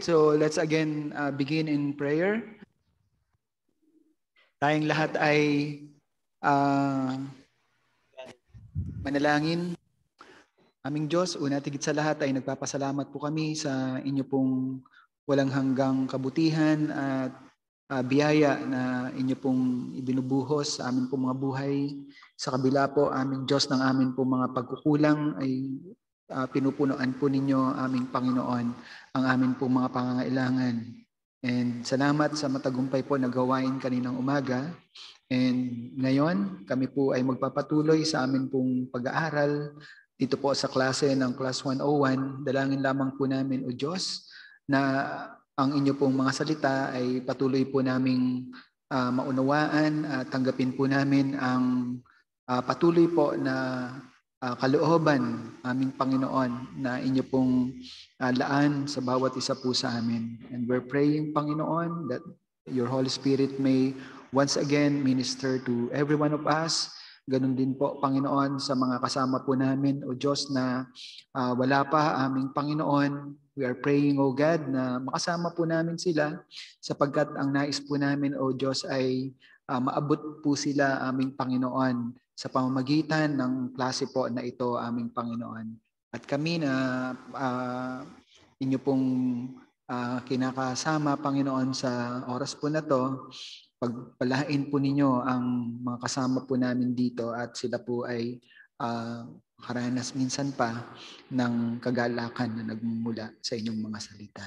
So let's again begin in prayer. Tayong lahat ay manalangin. Aming Diyos, una tigit sa lahat ay nagpapasalamat po kami sa inyo pong walang hanggang kabutihan at biyaya na inyo pong ibinubuhos sa amin pong mga buhay. Sa kabila po, aming Diyos, ng amin pong mga pagkukulang ay pinupunuan po ninyo, aming Panginoon, ang amin pong mga pangangailangan. And salamat sa matagumpay po na gawain kaninang umaga. And ngayon, kami po ay magpapatuloy sa amin pong pag-aaral dito po sa klase ng Class 101. Dalangin lamang po namin, O Diyos, na ang inyo pong mga salita ay patuloy po naming maunawaan at tanggapin po namin ang patuloy po na kalooban, aming Panginoon, na inyo pong laan sa bawat isa po sa amin. And we're praying, Panginoon, that your Holy Spirit may once again minister to every one of us. Ganun din po, Panginoon, sa mga kasama po namin, O Diyos, na wala pa, aming Panginoon. We are praying, O God, na makasama po namin sila sapagkat ang nais po namin, O Diyos, ay maabot po sila, aming Panginoon, sa pamamagitan ng klase po na ito, aming Panginoon. At kami na inyo pong kinakasama, Panginoon, sa oras po na to, pagpalain po ninyo ang mga kasama po namin dito at sila po ay karanas minsan pa ng kagalakan na nagmumula sa inyong mga salita.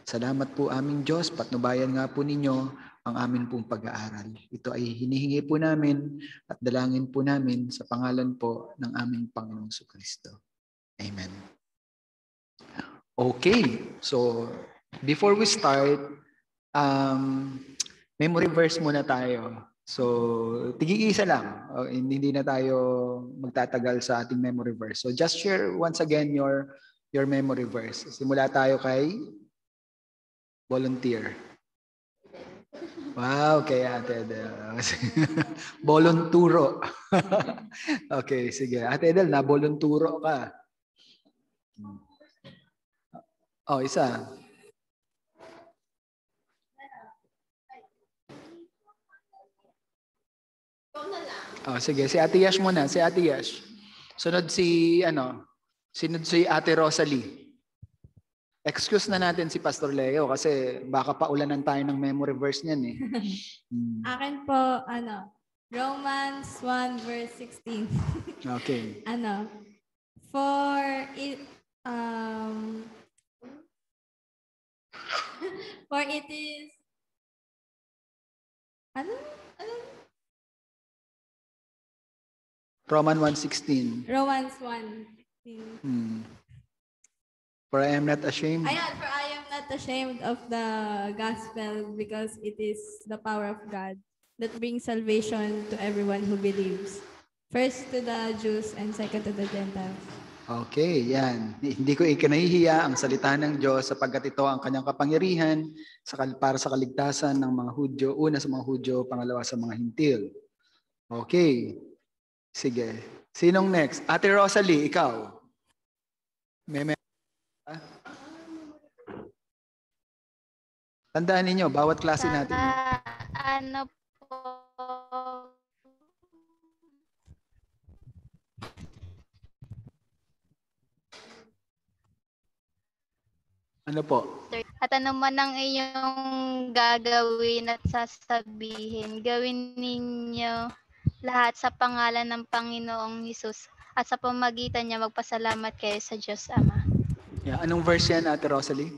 Salamat po aming Diyos, patnubayan nga po ninyo ang amin pong pag-aaral. Ito ay hinihingi po namin at dalangin po namin sa pangalan po ng aming Panginoong Jesucristo. Amen. Okay, so before we start, memory verse muna tayo. So, tig-iisa lang. Hindi na tayo magtatagal sa ating memory verse. So, just share once again your memory verse. Simula tayo kay volunteer. Wow, kay Ate Edel. Bolonturo. Okay, sige. Ate Edel, na-bolonturo ka. Oh, isa. Oh, sige, si Ate Yash muna, si Ate Yash. Sunod si Ate Rosalie. Excuse na natin si Pastor Leo kasi baka paulanan tayo ng memory verse niyan eh. Akin po, Romans 1 verse 16. Okay. For it is Romans 1:16. Romans 1:16. For I am not ashamed. Ayan, for I am not ashamed of the gospel because it is the power of God that brings salvation to everyone who believes. First to the Jews and second to the Gentiles. Okay, yan. Hindi ko ikinahihiya ang salita ng Diyos sapagkat ito ang kanyang kapangyarihan para sa kaligtasan ng mga Hudyo, una sa mga Hudyo, pangalawa sa mga Hintil. Okay. Sige. Sinong next? Ate Rosalie, ikaw. Tandaan ninyo, bawat klase natin. Ano po? At ano man ang inyong gagawin at sasabihin, gawin ninyo lahat sa pangalan ng Panginoong Hesus at sa pamagitan niya magpasalamat kayo sa Diyos Ama. Yeah, anong verse yan, Ate Rosalie?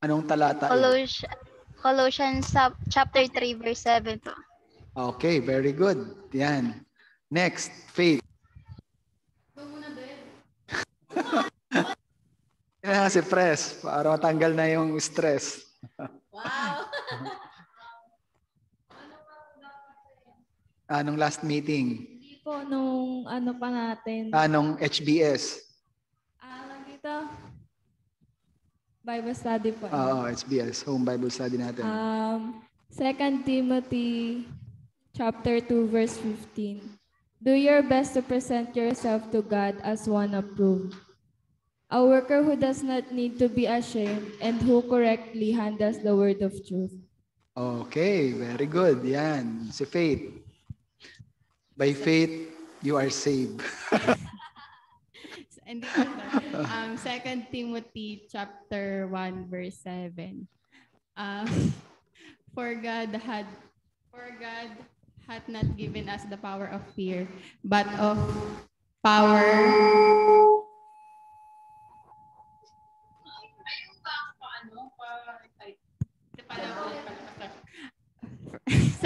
Anong talata yan? Colossians chapter 3 verse 7 po. Okay, very good. Yan. Next, Faith. Yan si Pres, para matanggal na yung stress. Wow! Anong last meeting? Hindi po, nung pa natin. Anong HBS? Dito? Bible study po. Oo, HBS, home Bible study natin. 2 Timothy chapter 2 verse 15. Do your best to present yourself to God as one approved, A worker who does not need to be ashamed and who correctly handles the word of truth. Okay, very good. Yan, si Faith. By faith, you are saved. And dito na, 2 Timothy chapter 1 verse 7. For God hath not given us the power of fear, but of power.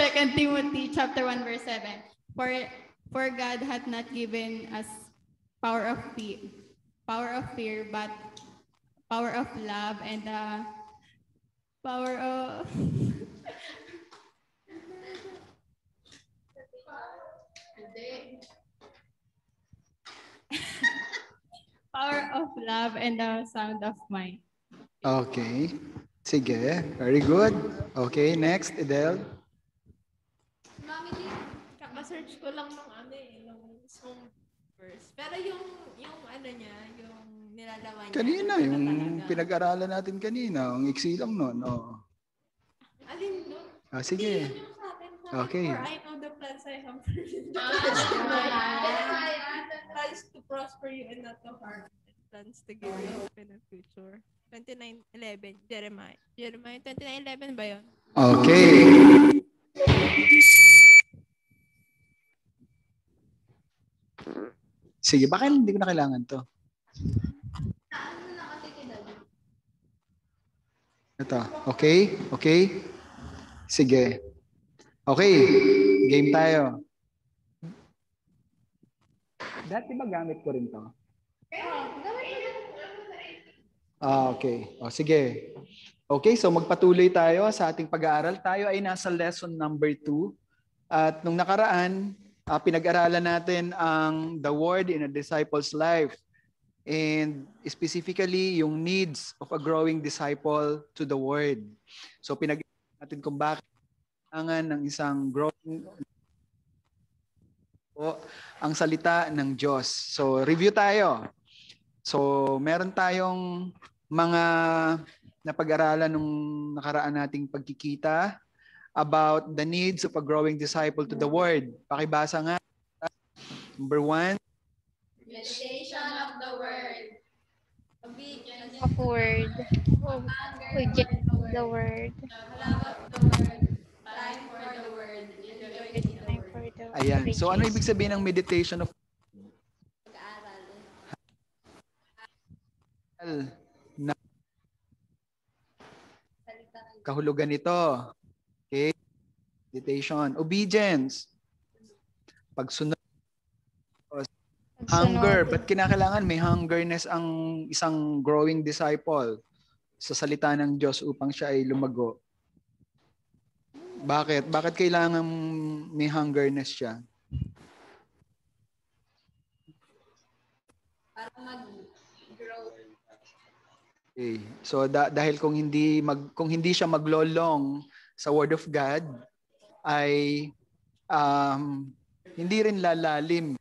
Second Timothy chapter 1 verse 7. For God hath not given us power of fear, but power of love and power of power of love and a sound of mind. Okay. Sige, very good. Okay, next, Edel. Mami, kaka-search ko lang nung mismong verse. Pero yung ano niya, yung nilalaman niya. Kanina, ano yung talaga. pinag-aralan natin kanina, ang iksi lang nun. Oh. Alin doon? Sige. Yun yung sa atin. Okay. For I know the plans I have for you. Plans to prosper you and not to harm. Plans to give you hope in the future. 29:11, Jeremiah. Jeremiah 29:11 ba yun? Okay. Sige, bakit hindi ko na kailangan to? Ito. Okay? Okay? Sige. Okay. Game tayo. Dati ba gamit ko rin to? Okay. Sige. Okay, so magpatuloy tayo sa ating pag-aaral. Tayo ay nasa lesson number 2. At nung nakaraan, pinag-aralan natin ang the word in a disciple's life. And specifically, yung needs of a growing disciple to the word. So pinag-aralan natin kung bakit kailangan ng isang growing ang salita ng Diyos. So review tayo. So meron tayong mga napag-aralan nung nakaraan nating pagkikita about the needs of a growing disciple to the word. Pakibasa nga. Number 1. Meditation of the word. Obedience Of word. Reject the word. love of the word. Time for the word. Enjoy the Time word. for the Ayan. So ano ibig sabihin ng meditation of na kahulugan nito? Okay. Meditation. Obedience. Pagsunod. Hunger. Ba't kinakailangan may hungerness ang isang growing disciple sa salita ng Diyos upang siya ay lumago? Bakit? Bakit kailangan may hungerness siya? Para mag-grow. Okay. So dahil kung hindi siya maglolong sa Word of God ay hindi rin lalalim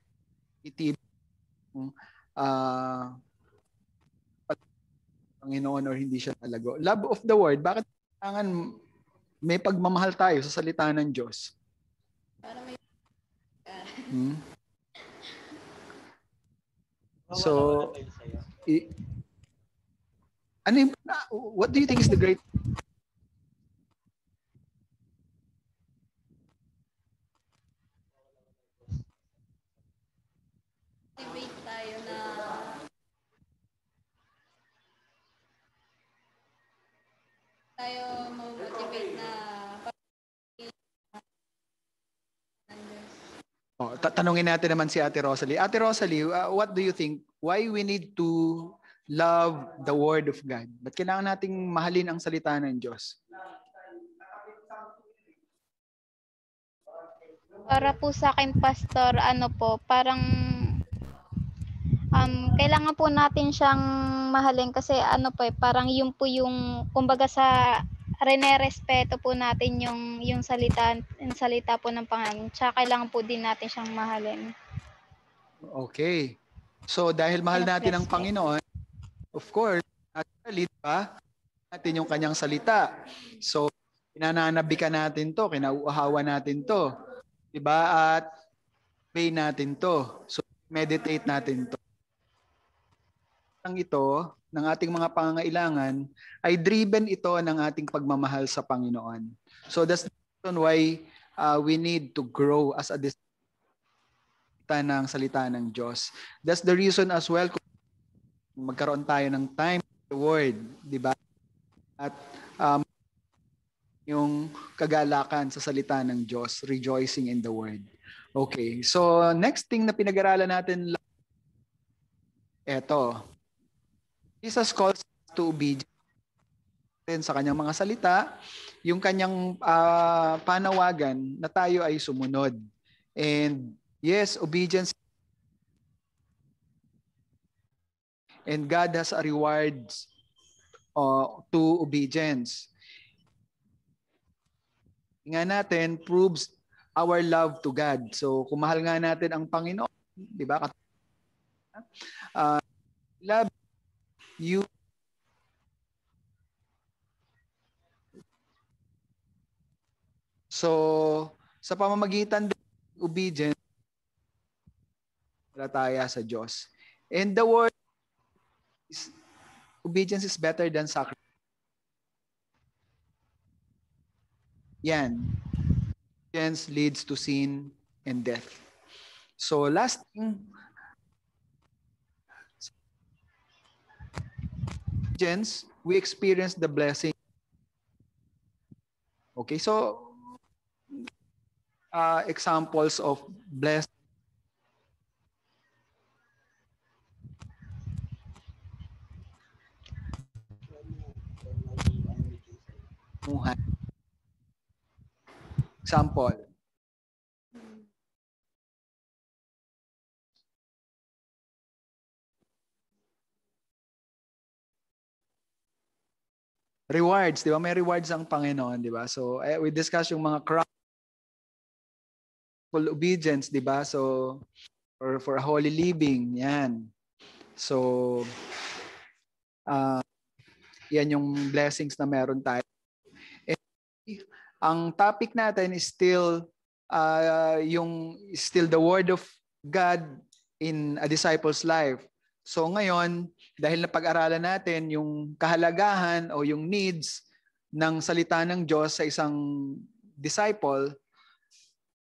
Panginoon or hindi siya talago. Love of the word, bakit kailangan may pagmamahal tayo sa salita ng Diyos? Para may So, what do you think is the great motivate tayo na motivate na tanungin natin naman si Ate Rosalie. Ate Rosalie, what do you think? Why we need to love the Word of God? Ba't kailangan nating mahalin ang salita ng Diyos? Para po sa akin, Pastor, parang kailangan po natin siyang mahalin kasi parang yun po yung, kumbaga sa rene-respeto po natin yung salita po ng Panginoon. Tsaka kailangan po din natin siyang mahalin. Okay. So dahil mahal natin ang Panginoon, Of course, naturally, diba? Natin yung kanyang salita. So, pinananabikan natin to, kinauuhawa natin to. Diba? At pray natin to. So, meditate natin to. Ang ito, ng ating mga pangangailangan, ay driven ito ng ating pagmamahal sa Panginoon. So, that's the reason why we need to grow as a disciple ng salita ng Diyos. That's the reason as well kung magkaroon tayo ng time the word, di ba? At yung kagalakan sa salita ng Diyos, rejoicing in the word. Okay, so next thing na pinag-aralan natin, eto. Jesus calls us to obedience sa kanyang mga salita, yung kanyang panawagan na tayo ay sumunod. And yes, obedience, and God has a reward to obedience. Nga natin proves our love to God. So kung mahal nga natin ang Panginoon, di ba? Love you. So sa pamamagitan ng obedience, palataya sa Diyos. And the word is, obedience is better than sacrifice. Yan. Obedience leads to sin and death. So last thing, obedience, we experience the blessing. Okay, so examples of blessing. Example. Rewards, di ba? May rewards ang Panginoon, di ba? So, we discuss yung mga obedience, di ba? So, for holy living, yan. So, yan yung blessings na meron tayo. And, ang topic natin is still still the word of God in a disciple's life. So ngayon, dahil napag-aralan natin yung kahalagahan o yung needs ng salita ng Diyos sa isang disciple,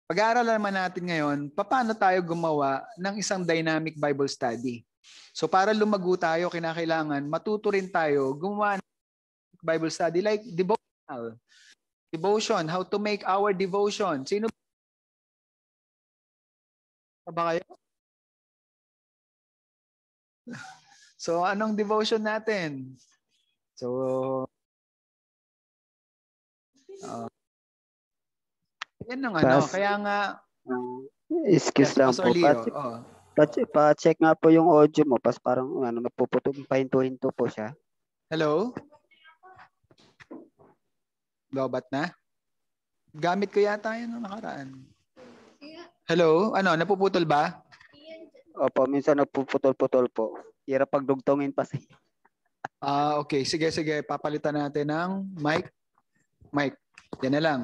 pag-aaralan naman natin ngayon, paano tayo gumawa ng isang dynamic Bible study. So para lumago tayo, kinakailangan matuto rin tayo gumawa ng Bible study like devotional. Devotion, how to make our devotion. Sino ba kayo? So, anong devotion natin? So, yan ang ano. Kaya nga, excuse lang Pastor po. Leo. Pa-check nga po yung audio mo. Parang napuputo, pahinto-hinto po siya. Hello? Lobat na? Gamit ko yata yun nung nakaraan. Hello? Ano, napuputol ba? Opo, minsan napuputol-putol po. Hirap pagdugtongin pa siya. Okay. Sige. Papalitan natin ng mic. Mic. Yan na lang.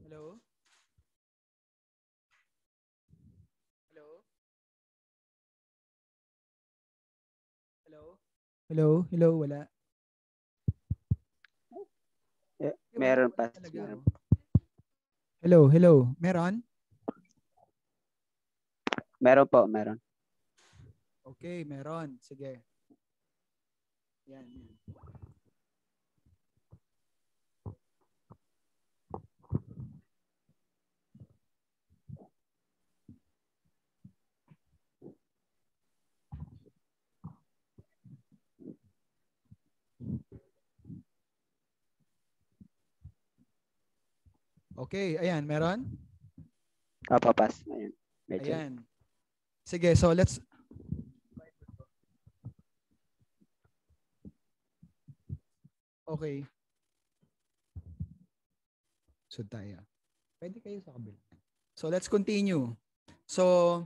Hello? Hello? Hello? Hello? Wala? Meron pa. Hello? Meron? Meron po, meron. Okay, meron. Sige. Yan. Okay, ayan, meron? Pass. Ayan. Medyo. Ayan. Sige, so let's... Okay. So tayo. Pwede kayo sa kabila. So let's continue. So,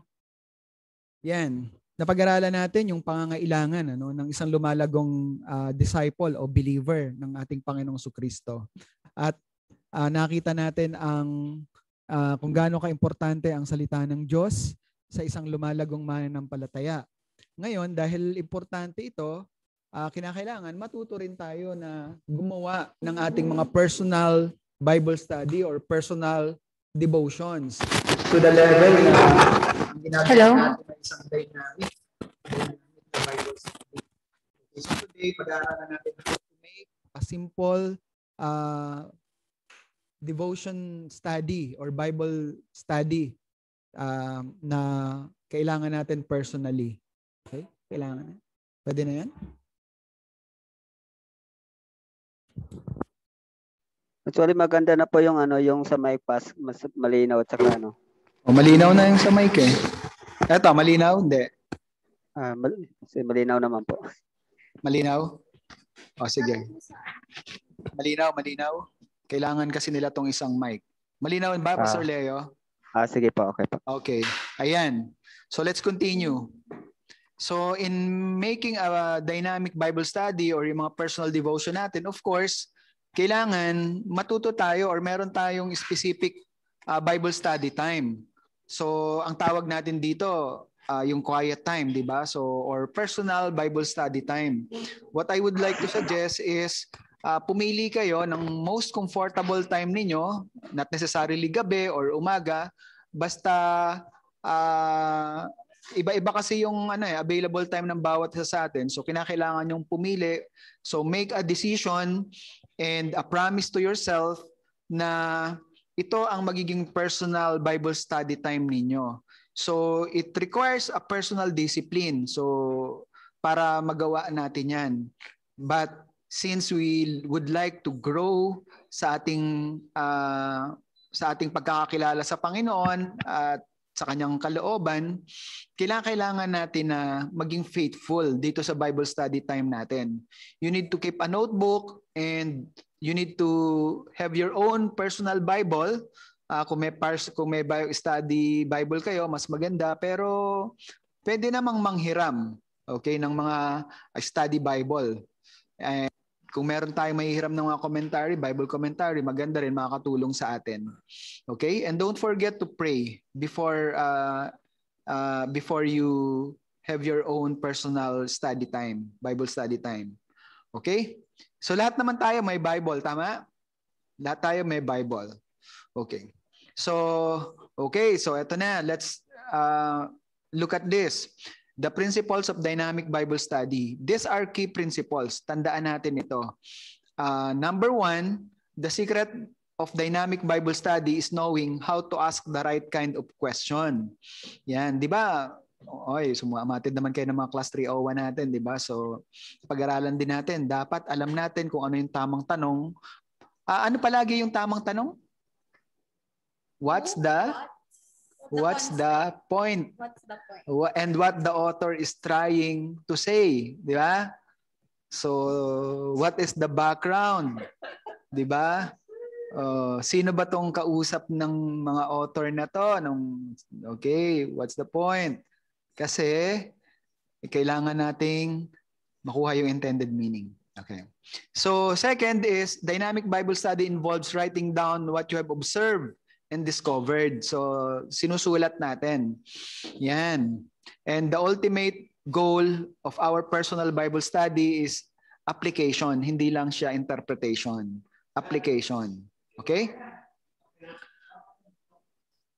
yan. Napag-aralan natin yung pangangailangan ng isang lumalagong disciple o believer ng ating Panginoong Jesucristo. At nakita natin kung gaano ka-importante ang salita ng Diyos sa isang lumalagong mananampalataya. Ngayon, dahil importante ito, kinakailangan matuto rin tayo na gumawa ng ating mga personal Bible study or personal devotions to the level na ginagawa natin na isang dynamic Bible study. So today, pag-aaralan natin how to make a simple devotion study or Bible study na kailangan natin personally. Okay? Kailangan. Pwede na yan? Actually, maganda na po yung yung sa mic pass, mas malinaw at saka malinaw na yung sa mic eh. Eto, malinaw? Hindi. Malinaw naman po. Malinaw? O, sige. Malinaw. Kailangan kasi nila tong isang mic. Malinaw ba, Pastor Leo? Sige po, okay po. Okay. Ayan. So, let's continue. So, in making a dynamic Bible study or yung mga personal devotion natin, of course, kailangan matuto tayo or meron tayong specific Bible study time. So, ang tawag natin dito, yung quiet time, di ba? So, or personal Bible study time. What I would like to suggest is pumili kayo ng most comfortable time ninyo, not necessarily gabi or umaga, basta iba-iba kasi yung available time ng bawat isa sa atin. So, kinakailangan yung pumili. So, make a decision and a promise to yourself na ito ang magiging personal Bible study time ninyo. So, it requires a personal discipline. So, para magawa natin yan. But since we would like to grow sa ating pagkakakilala sa Panginoon at sa kanyang kalooban, kailangan natin na maging faithful dito sa Bible study time natin. You need to keep a notebook and you need to have your own personal Bible. Kung may study Bible kayo, mas maganda. Pero pwede namang manghiram, okay, ng mga study Bible. Kung meron tayong mahihiram ng mga commentary, Bible commentary, maganda rin, makakatulong sa atin. Okay? And don't forget to pray before you have your own personal study time, Bible study time. Okay? So lahat naman tayo may Bible, tama? Lahat tayo may Bible. Okay. So eto na. Let's look at this. The principles of dynamic Bible study. These are key principles. Tandaan natin ito. Number 1, the secret of dynamic Bible study is knowing how to ask the right kind of question. Yan, di ba? Sumamatid naman kayo ng mga class 301 natin, di ba? So, pag-aralan din natin. Dapat alam natin kung ano yung tamang tanong. Ano palagi yung tamang tanong? What's the point? And what the author is trying to say, di ba? So, what is the background? Di ba? Sino ba tong kausap ng mga author na to? Okay, what's the point? Kasi kailangan nating makuha yung intended meaning. Okay. So, second is dynamic Bible study involves writing down what you have observed and discovered. So, sinusulat natin. Yan. And the ultimate goal of our personal Bible study is application. Hindi lang siya interpretation. Application. Okay?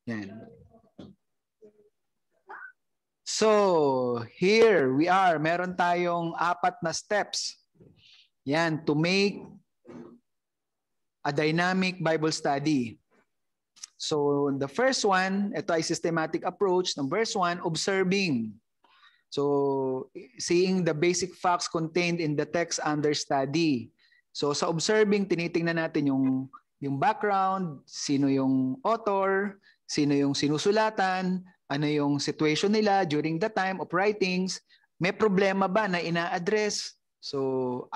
Yan. So, here we are. Meron tayong 4 na steps. Yan, to make a dynamic Bible study. So, the first one, ito ay systematic approach. Number 1, observing. So, seeing the basic facts contained in the text under study. So, sa observing, tinitingnan natin yung yung background, sino yung author, sino yung sinusulatan, ano yung situation nila during the time of writings, may problema ba na ina-address. So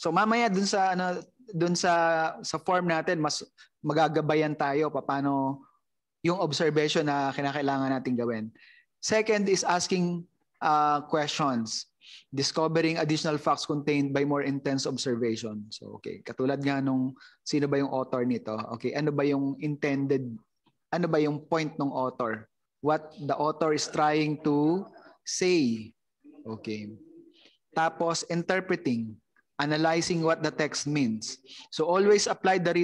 mamaya dun sa form natin mas magagabayan tayo paano yung observation na kinakailangan nating gawin. Second is asking questions. Discovering additional facts contained by more intense observation. So, okay. Katulad nga nung sino ba yung author nito? Okay. Ano ba yung point ng author? What the author is trying to say. Okay. Tapos, interpreting. Analyzing what the text means. So, always apply the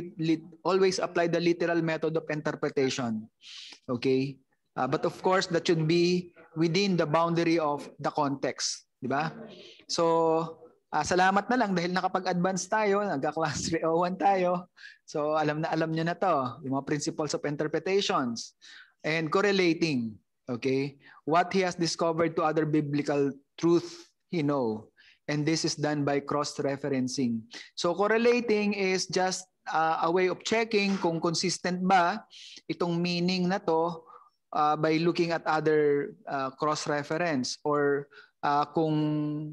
literal method of interpretation. Okay. But of course, that should be within the boundary of the context. Diba? So, salamat na lang dahil nakapag-advance tayo, nagka-class 301 tayo. So, alam nyo na to, yung mga principles of interpretations and correlating. Okay? What he has discovered to other biblical truth, he know. And this is done by cross-referencing. So, correlating is just a way of checking kung consistent ba itong meaning na to by looking at other cross-reference or kung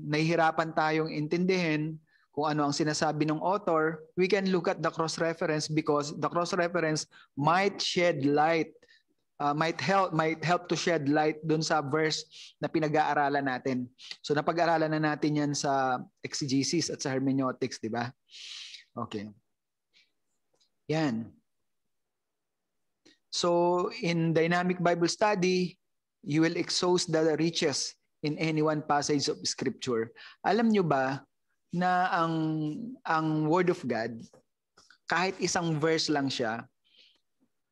nahihirapan tayong intindihin kung ano ang sinasabi ng author, we can look at the cross-reference because the cross-reference might shed light, might help to shed light dun sa verse na pinag-aaralan natin. So napag-aralan na natin yan sa exegesis at sa hermeneutics, di ba? Okay. Yan. So in dynamic Bible study, you will exhaust the riches in any one passage of Scripture. Alam nyo ba na ang Word of God, kahit isang verse lang siya,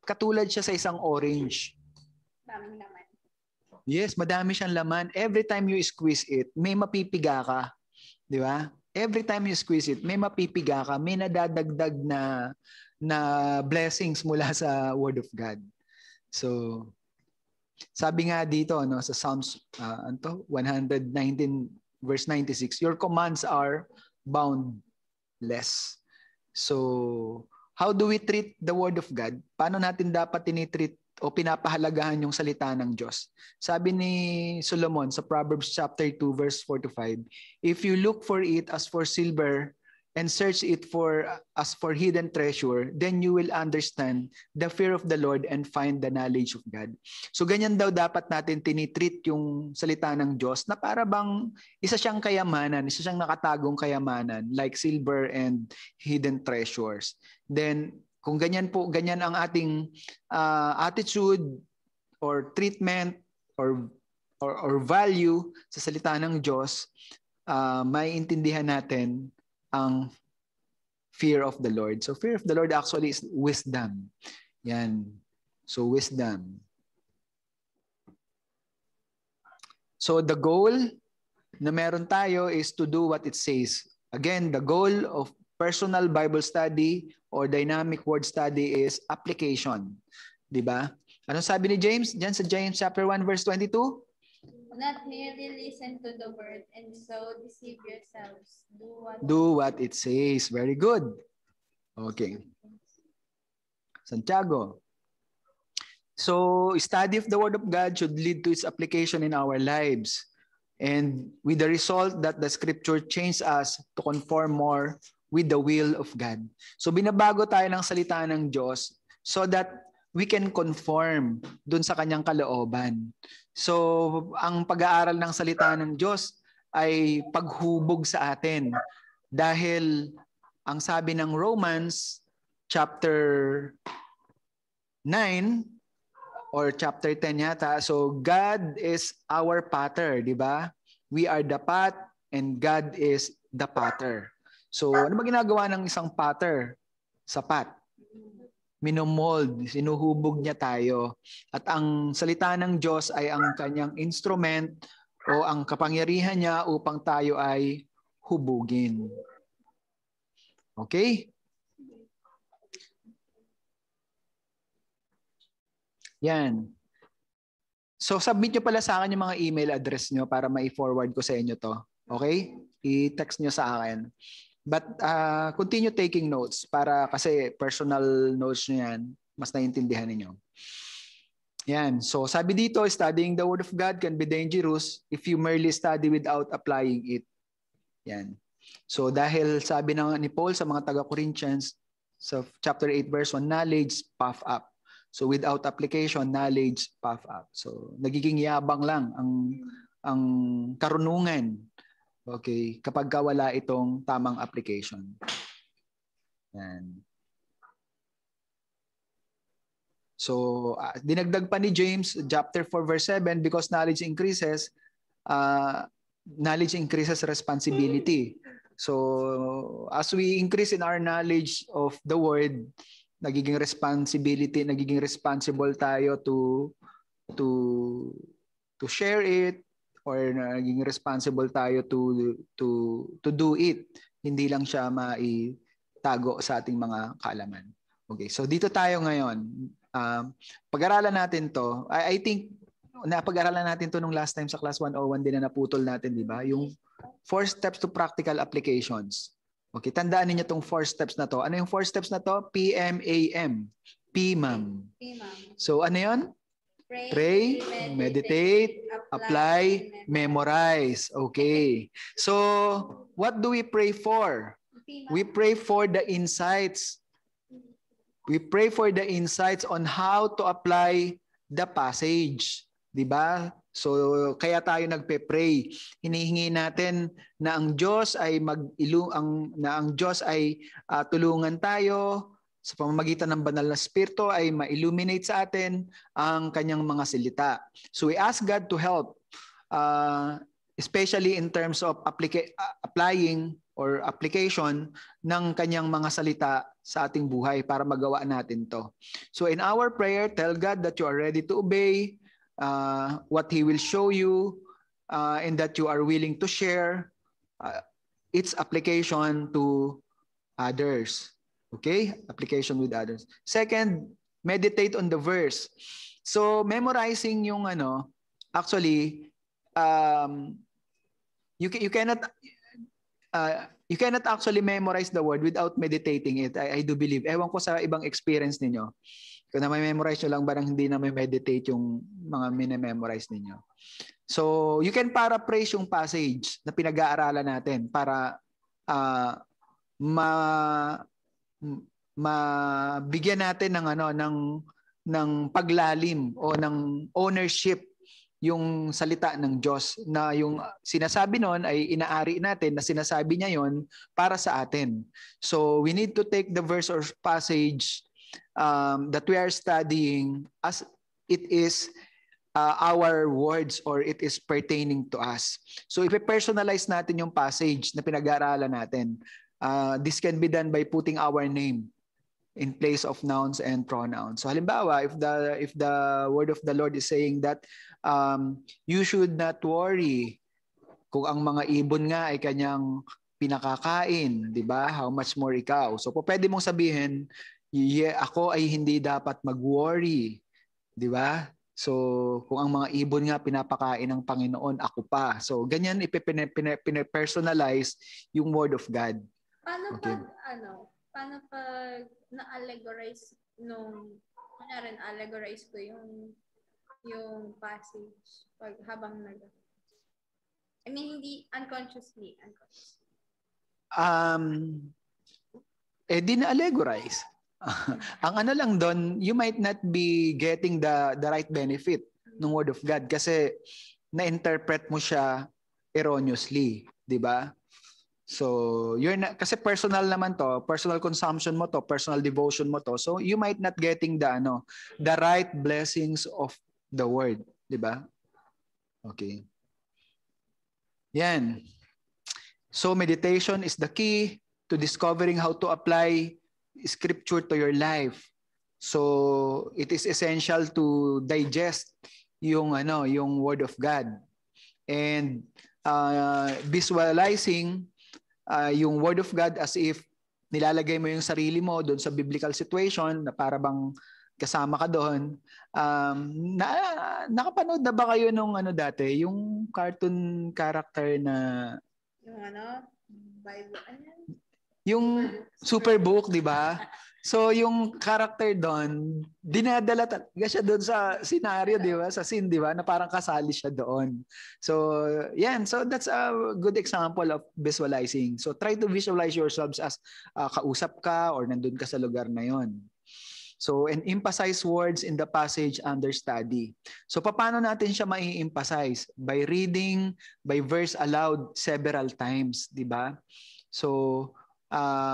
katulad siya sa isang orange. Daming laman. Yes, madami siyang laman. Every time you squeeze it, may mapipiga ka. Di ba? Every time you squeeze it, may mapipiga ka. May nadadagdag na blessings mula sa Word of God. So, sabi nga dito sa Psalms 119 verse 96, your commands are boundless. So, how do we treat the Word of God? Paano natin dapat tinitreat o pinapahalagahan yung salita ng Diyos? Sabi ni Solomon sa Proverbs chapter 2 verse 4 to 5, if you look for it as for silver and search it as for hidden treasure, then you will understand the fear of the Lord and find the knowledge of God. So ganyan daw dapat natin tinitreat yung salita ng Diyos na para bang isa siyang kayamanan, isa siyang nakatagong kayamanan like silver and hidden treasures. Then kung ganyan ang ating attitude or treatment or value sa salita ng Diyos, maiintindihan natin ang fear of the Lord. So fear of the Lord actually is wisdom. Yan. So wisdom. So the goal na meron tayo is to do what it says. Again, the goal of personal Bible study or dynamic word study is application. Diba? Anong sabi ni James? Diyan sa James chapter 1 verse 22? Not merely listen to the word and so deceive yourselves. Do what it says. Very good. Okay. Santiago. So, study of the Word of God should lead to its application in our lives. And with the result that the Scripture changes us to conform more with the will of God. So, binabago tayo ng salita ng Diyos so that we can conform dun sa kanyang kalooban. So, ang pag-aaral ng salita ng Diyos ay paghubog sa atin. Dahil ang sabi ng Romans chapter 9 or chapter 10 yata, so God is our potter, di ba? We are the pot and God is the potter. So, ano ba ginagawa ng isang potter sa pot? Minomold, sinuhubog niya tayo. At ang salita ng Diyos ay ang kanyang instrument o ang kapangyarihan niya upang tayo ay hubugin. Okay? Yan. So submit nyo pala sa akin yung mga email address nyo para ma-forward ko sa inyo to. Okay? I-text nyo sa akin. But continue taking notes para kasi personal notes nyo yan, mas naiintindihan ninyo. Yan. So sabi dito, studying the Word of God can be dangerous if you merely study without applying it. Yan. So dahil sabi ni Paul sa mga taga-Corinthians sa chapter 8 verse 1, knowledge puff up. So without application, knowledge puff up. So nagiging yabang lang ang karunungan. Okay, kapag wala itong tamang application. Yan. So, dinagdag pa ni James, chapter 4, verse 7, because knowledge increases responsibility. So, as we increase in our knowledge of the Word, nagiging responsible tayo to share it, or naging responsible tayo to do it. Hindi lang siya maitago sa ating mga kaalaman. Okay, so dito tayo ngayon. Pag-aralan natin to. I think napag-aralan natin to nung last time sa class 101 din na naputol natin, di ba? Yung 4 steps to practical applications. Okay, tandaan niyo tong 4 steps na to. Ano yung 4 steps na to? PMAM. PMAM. So ano yun? Pray, meditate, apply, memorize. Okay. So what do we pray for? We pray for the insights. We pray for the insights on how to apply the passage. Diba? So, kaya tayo nagpe-pray. Hinihingi natin na ang Diyos ay tulungan tayo sa pamamagitan ng banal na Espiritu ay ma-illuminate sa atin ang kanyang mga salita. So, we ask God to help, especially in terms of applying or application ng kanyang mga salita sa ating buhay para magawa natin to. So in our prayer, tell God that you are ready to obey what He will show you and that you are willing to share its application to others. Okay? Application with others. Second, meditate on the verse. So memorizing yung actually you cannot actually memorize the word without meditating it. I do believe. Ewan ko sa ibang experience ninyo. Kung na may memorize nyo lang, parang hindi na may meditate yung mga minememorize ninyo. So, you can paraphrase yung passage na pinag-aaralan natin para mabigyan natin ng paglalim o ng ownership yung salita ng Diyos, na yung sinasabi nun ay inaari natin na sinasabi niya yon para sa atin. So we need to take the verse or passage that we are studying as it is our words or it is pertaining to us. So ipe-personalize natin yung passage na pinag-aaralan natin. This can be done by putting our name in place of nouns and pronouns. So halimbawa, if the word of the Lord is saying that you should not worry kung ang mga ibon nga ay kanyang pinakakain, di ba? How much more ikaw? So pwede mong sabihin, ako ay hindi dapat mag-worry, di ba? So kung ang mga ibon nga pinapakain ng Panginoon, ako pa. So ganyan ipe-personalize yung word of God. Paano pag na-allegorize kunyari na-allegorize ko yung passage habang hindi unconsciously. Di na-allegorize. Ang lang doon, you might not be getting the right benefit ng Word of God kasi na-interpret mo siya erroneously, di ba? So, kasi personal naman to, personal consumption mo to, personal devotion mo to. So, you might not getting the right blessings of the word, 'di ba? Okay. Yan. So, meditation is the key to discovering how to apply scripture to your life. So, it is essential to digest yung word of God. And visualizing yung Word of God as if nilalagay mo yung sarili mo doon sa biblical situation na para bang kasama ka doon. Nakapanood na ba kayo nung dati? Yung cartoon character na... Yung Bible, Yung Superbook, di ba? So yung character doon, dinadala talaga siya doon sa scenario, di ba? Sa scene, di ba? Na parang kasali siya doon. So, yan. So that's a good example of visualizing. So try to visualize yourselves as kausap ka or nandun ka sa lugar na yon. So, and emphasize words in the passage under study. So, paano natin siya mai-emphasize? By reading, by verse aloud several times, di ba? So,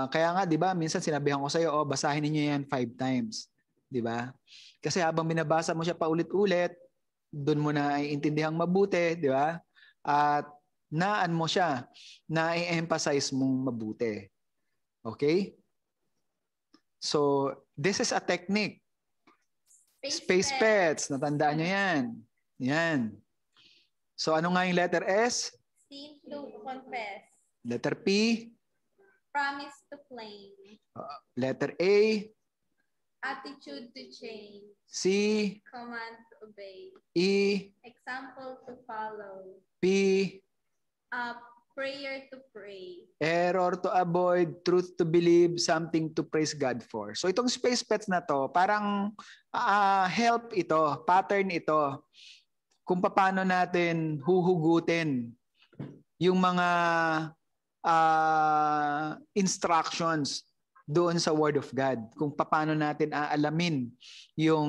kaya nga, di ba, minsan sinabihan ko sa iyo, basahin niyo yan 5 times. Di ba? Kasi habang binabasa mo siya paulit-ulit, doon mo na iintindihang mabuti, di ba? At naan mo siya, na-emphasize mong mabuti. Okay? So, this is a technique. Space pets. Natandaan nyo yan. Yan. So, ano nga yung letter S? Seem to confess. Letter P? Promise to claim. Letter A? Attitude to change. C? Command to obey. E? Example to follow. P? Prayer to pray. Error to avoid, truth to believe, something to praise God for. So itong space pets na to, parang help ito, pattern ito, kung paano natin huhugutin yung mga instructions doon sa Word of God. Kung paano natin aalamin yung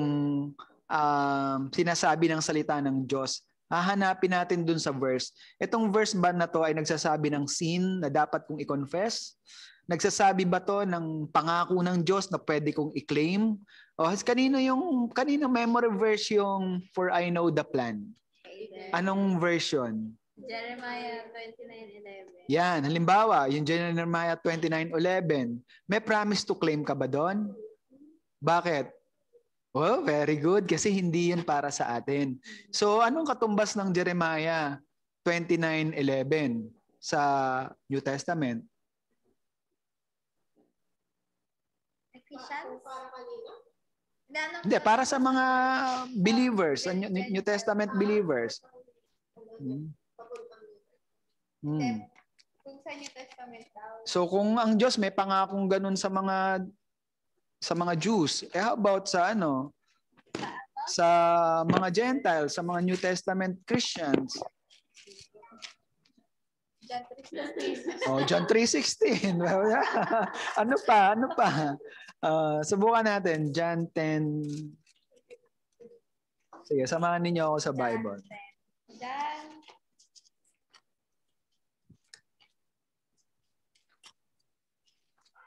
sinasabi ng salita ng Diyos. Hahanapin natin dun sa verse. Itong verse ba na to ay nagsasabi ng sin na dapat kong i-confess? Nagsasabi ba to ng pangako ng Diyos na pwede kong i-claim? O kanino memory verse yung for I know the plan? Anong version? Jeremiah 29:11. Yan, halimbawa, yung Jeremiah 29:11. May promise to claim ka ba doon? Bakit? Oh, very good. Kasi hindi yun para sa atin. So, anong katumbas ng Jeremiah 29:11 sa New Testament? Ephesians? Hindi, para sa mga believers, sa New Testament believers. Kung sa New Testament daw. So, kung ang Diyos may pangakong ganun sa mga Jews, how about sa sa mga Gentiles, sa mga New Testament Christians? John 3:16. Oh, John 3:16. Ano pa? Subukan natin. John 10. Sige, samahan ninyo ako sa Bible. John.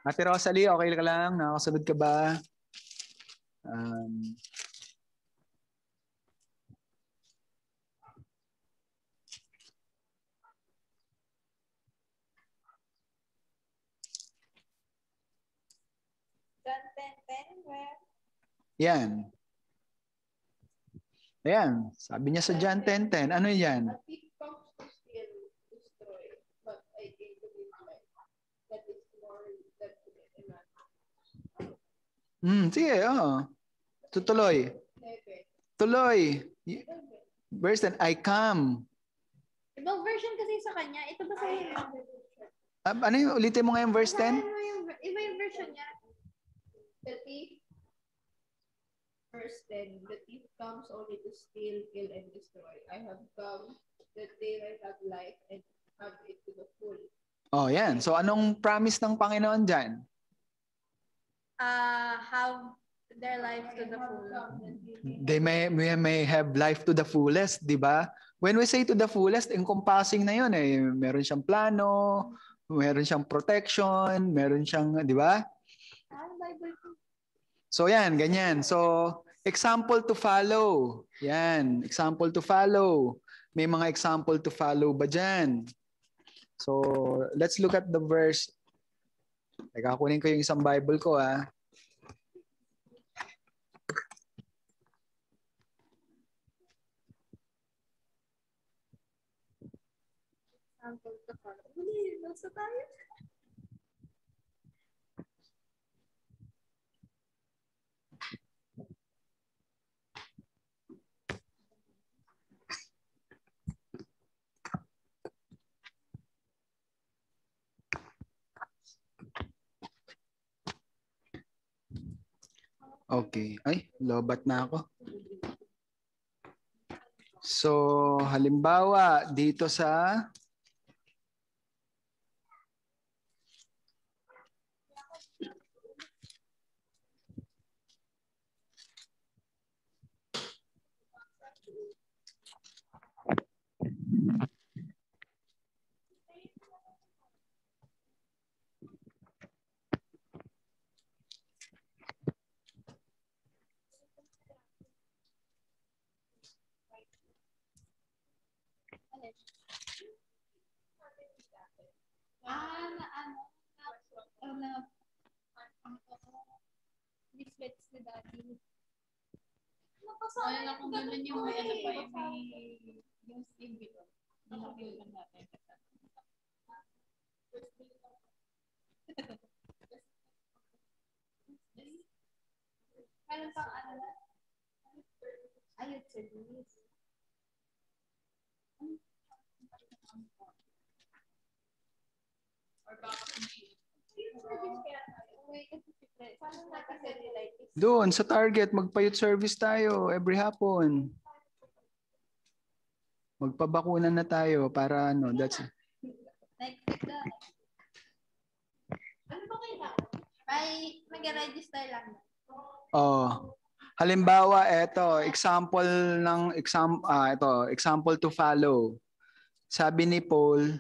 Ate Rosalie, okay ka lang? Nakakasunod ka ba? John 10:10, where? Yan. Ayan. Sabi niya sa John 10:10. Ano yan? A thief comes to steal, destroy, but I came to give life. That is more than to get a man. Sige, tutuloy. Tuloy. Verse 10, I come. Ibang version kasi sa kanya. Ito ba sa Ano yung ulitin mo nga yung verse 10? Iba yung version niya. The thief, verse 10, the thief comes only to steal, kill, and destroy. I have come that they might have life and have it to the full. Oh, yan. So, anong promise ng Panginoon dyan? Have their life to the full. They may have life to the fullest, di ba? When we say to the fullest, encompassing na yun eh. Meron siyang plano, meron siyang protection, meron siyang, di ba? So yan, ganyan. So, example to follow. Yan, example to follow. May mga example to follow ba dyan? So, let's look at the verse. Teka, kunin ko yung isang Bible ko ah. Example to follow. Huli, nasa tayo. Okay. Ay, lobat na ako. So, halimbawa, dito sa leaflets ni Daddy. Ayun ako ganun yung may ano pa may yung Steve ito. Nakikita natin. Meron pang ano? Ayun, service. Or baka doon sa Target, magpa-youth service tayo every hapon. Magpabakunan na tayo para ano, that's Ano ba kailangan? Ay, mag-register lang. oh. Halimbawa, example to follow. Sabi ni Paul,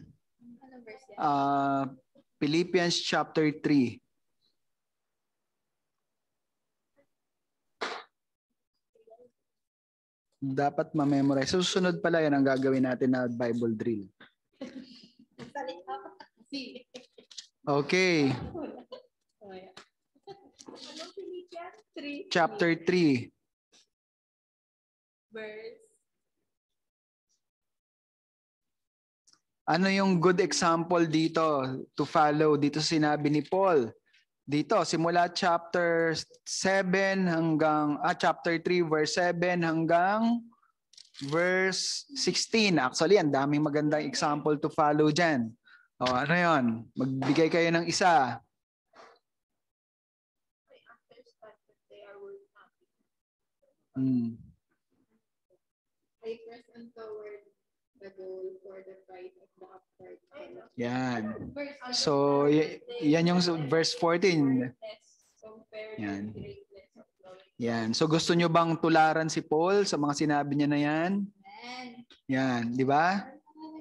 Ano verse yan? Philippians chapter 3. Dapat ma-memorize. Susunod pala yan ang gagawin natin na Bible drill. Okay. Chapter 3. Verse. Ano yung good example dito to follow? Dito sinabi ni Paul. Dito, simula chapter 7 hanggang, chapter 3, verse 7 hanggang verse 16. Actually, ang daming magandang example to follow dyan. O, ano yon? Magbigay kayo ng isa. They press on toward the goal for the prize of the upward call. Yan. So, yan yung verse 14. Yan. Yan. So, gusto nyo bang tularan si Paul sa mga sinabi niya na yan? Yan. Di ba?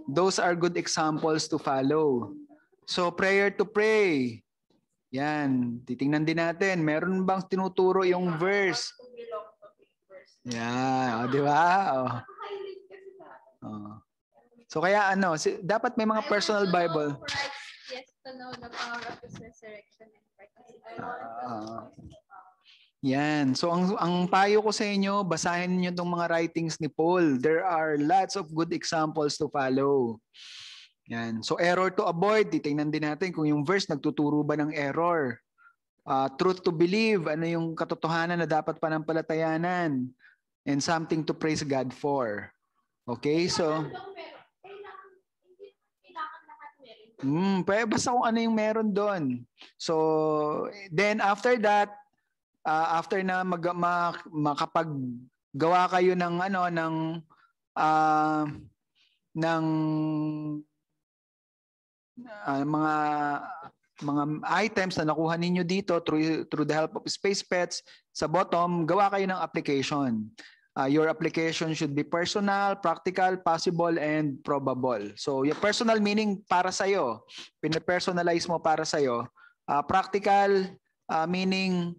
Those are good examples to follow. So, prayer to pray. Yan. Titingnan din natin. Meron bang tinuturo yung verse? Yan. O, di ba? So kaya dapat may mga personal Bible. Yes, to know the power of His resurrection and Yan. So ang payo ko sa inyo, basahin niyo tong mga writings ni Paul. There are lots of good examples to follow. Yan. So error to avoid, titingnan din natin kung yung verse nagtuturo ba ng error. Truth to believe, ano yung katotohanan na dapat panampalatayanan. And something to praise God for. Okay, so basta kung ano yung meron doon. So, then after that, after na makapaggawa kayo ng mga items na nakuha ninyo dito through the help of Space Pets, sa bottom, gawa kayo ng application. Your application should be personal, practical, possible, and probable. So, yung personal meaning para sa'yo. Pinapersonalize mo para sa'yo. Practical meaning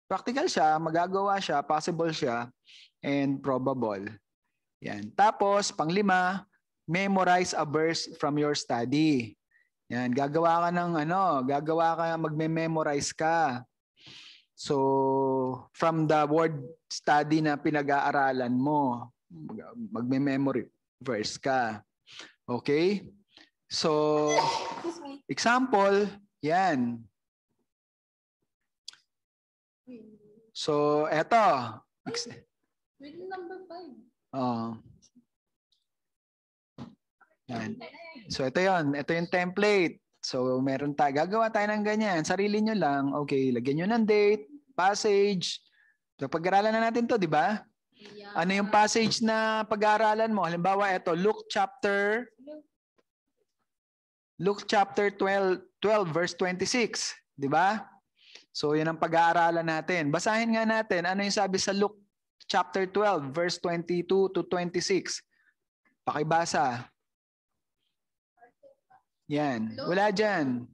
practical siya, magagawa siya, possible siya, and probable. Yan. Tapos, panglima, memorize a verse from your study. Yan. Gagawa ka magme-memorize ka. So, from the word study na pinag-aaralan mo, magme-memory verse ka. Okay? So, example, yan. So, eto. Number 5. Yan. So, ito yon. Ito yung template. So meron tayo, gagawa tayo ng ganyan. Sarili nyo lang. Okay, lagyan nyo ng date, passage. So pag-aralan na natin to, di ba? Ano yung passage na pag-aaralan mo? Halimbawa, ito, Luke chapter 12 verse 26. Di ba? So yun ang pag-aaralan natin. Basahin nga natin. Ano yung sabi sa Luke chapter 12 verse 22 to 26? Pakibasa. Yan. Wala dyan.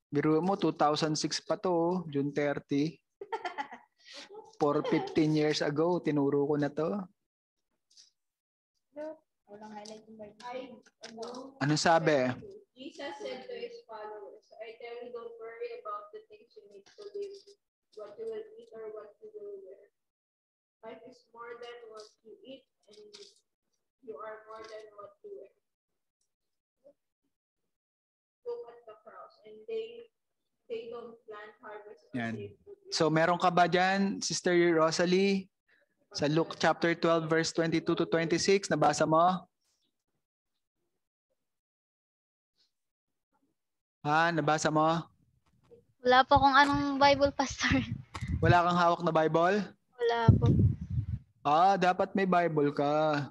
Biro mo, 2006 pa to, June 30. For 15 years ago, tinuro ko na to. Ano sabi? Jesus said to his followers, I tell you, don't worry about the things you need to live, what you will eat or what you will wear. Life is more than what you eat, and you are more than what you wear. Look at the crows, and they don't plant, harvest, or Yan. save food. So meron ka ba dyan, Sister Rosalie? Sa Luke chapter 12 verse 22 to 26, nabasa mo? Ha, nabasa mo? Wala po kung anong Bible, Pastor. Wala kang hawak na Bible? Wala po. Dapat may Bible ka.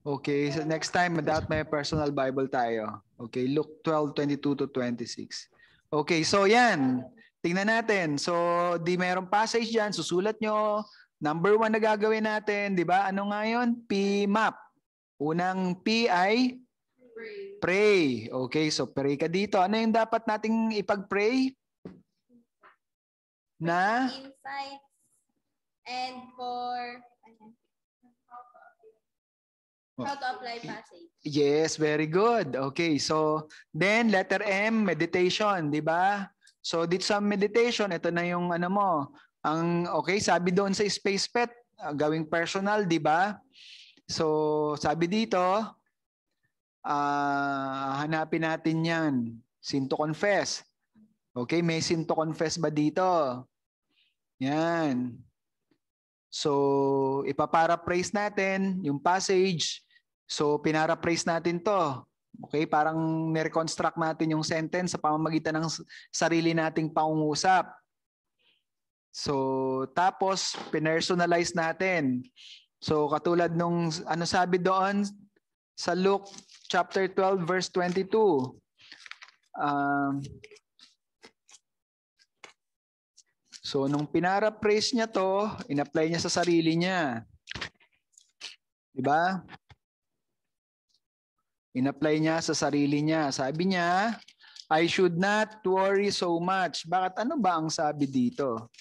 Okay, so next time, dapat may personal Bible tayo. Okay, Luke 12:22 to 26. Okay, so yan. Tingnan natin. So, di mayroong passage dyan. Susulat nyo. Number 1 na gagawin natin, di ba? Ano nga yun? P-map. Unang P ay? Pray. Okay, so pray ka dito. Ano yung dapat nating ipag-pray? Na? Insights and for how to apply passage. Yes, very good. Okay, so then letter M, meditation, di ba? So dito sa meditation, ito na yung ano mo. Okay, sabi doon sa Space Pet, gawing personal, di ba? So sabi dito, hanapin natin yan. Sin to confess. Okay, may sin to confess ba dito? Yan. So, ipaparaphrase natin yung passage. So, pinaraphrase natin to. Okay, parang nireconstruct natin yung sentence sa pamamagitan ng sarili nating pangungusap. So, tapos, pinersonalize natin. So, katulad nung, ano sabi doon sa Luke chapter 12 verse 22. So, nung pinaraphrase niya to, in-apply niya sa sarili niya. Diba? In-apply niya sa sarili niya. Sabi niya, I should not worry so much. Bakit? Ano ba ang sabi dito?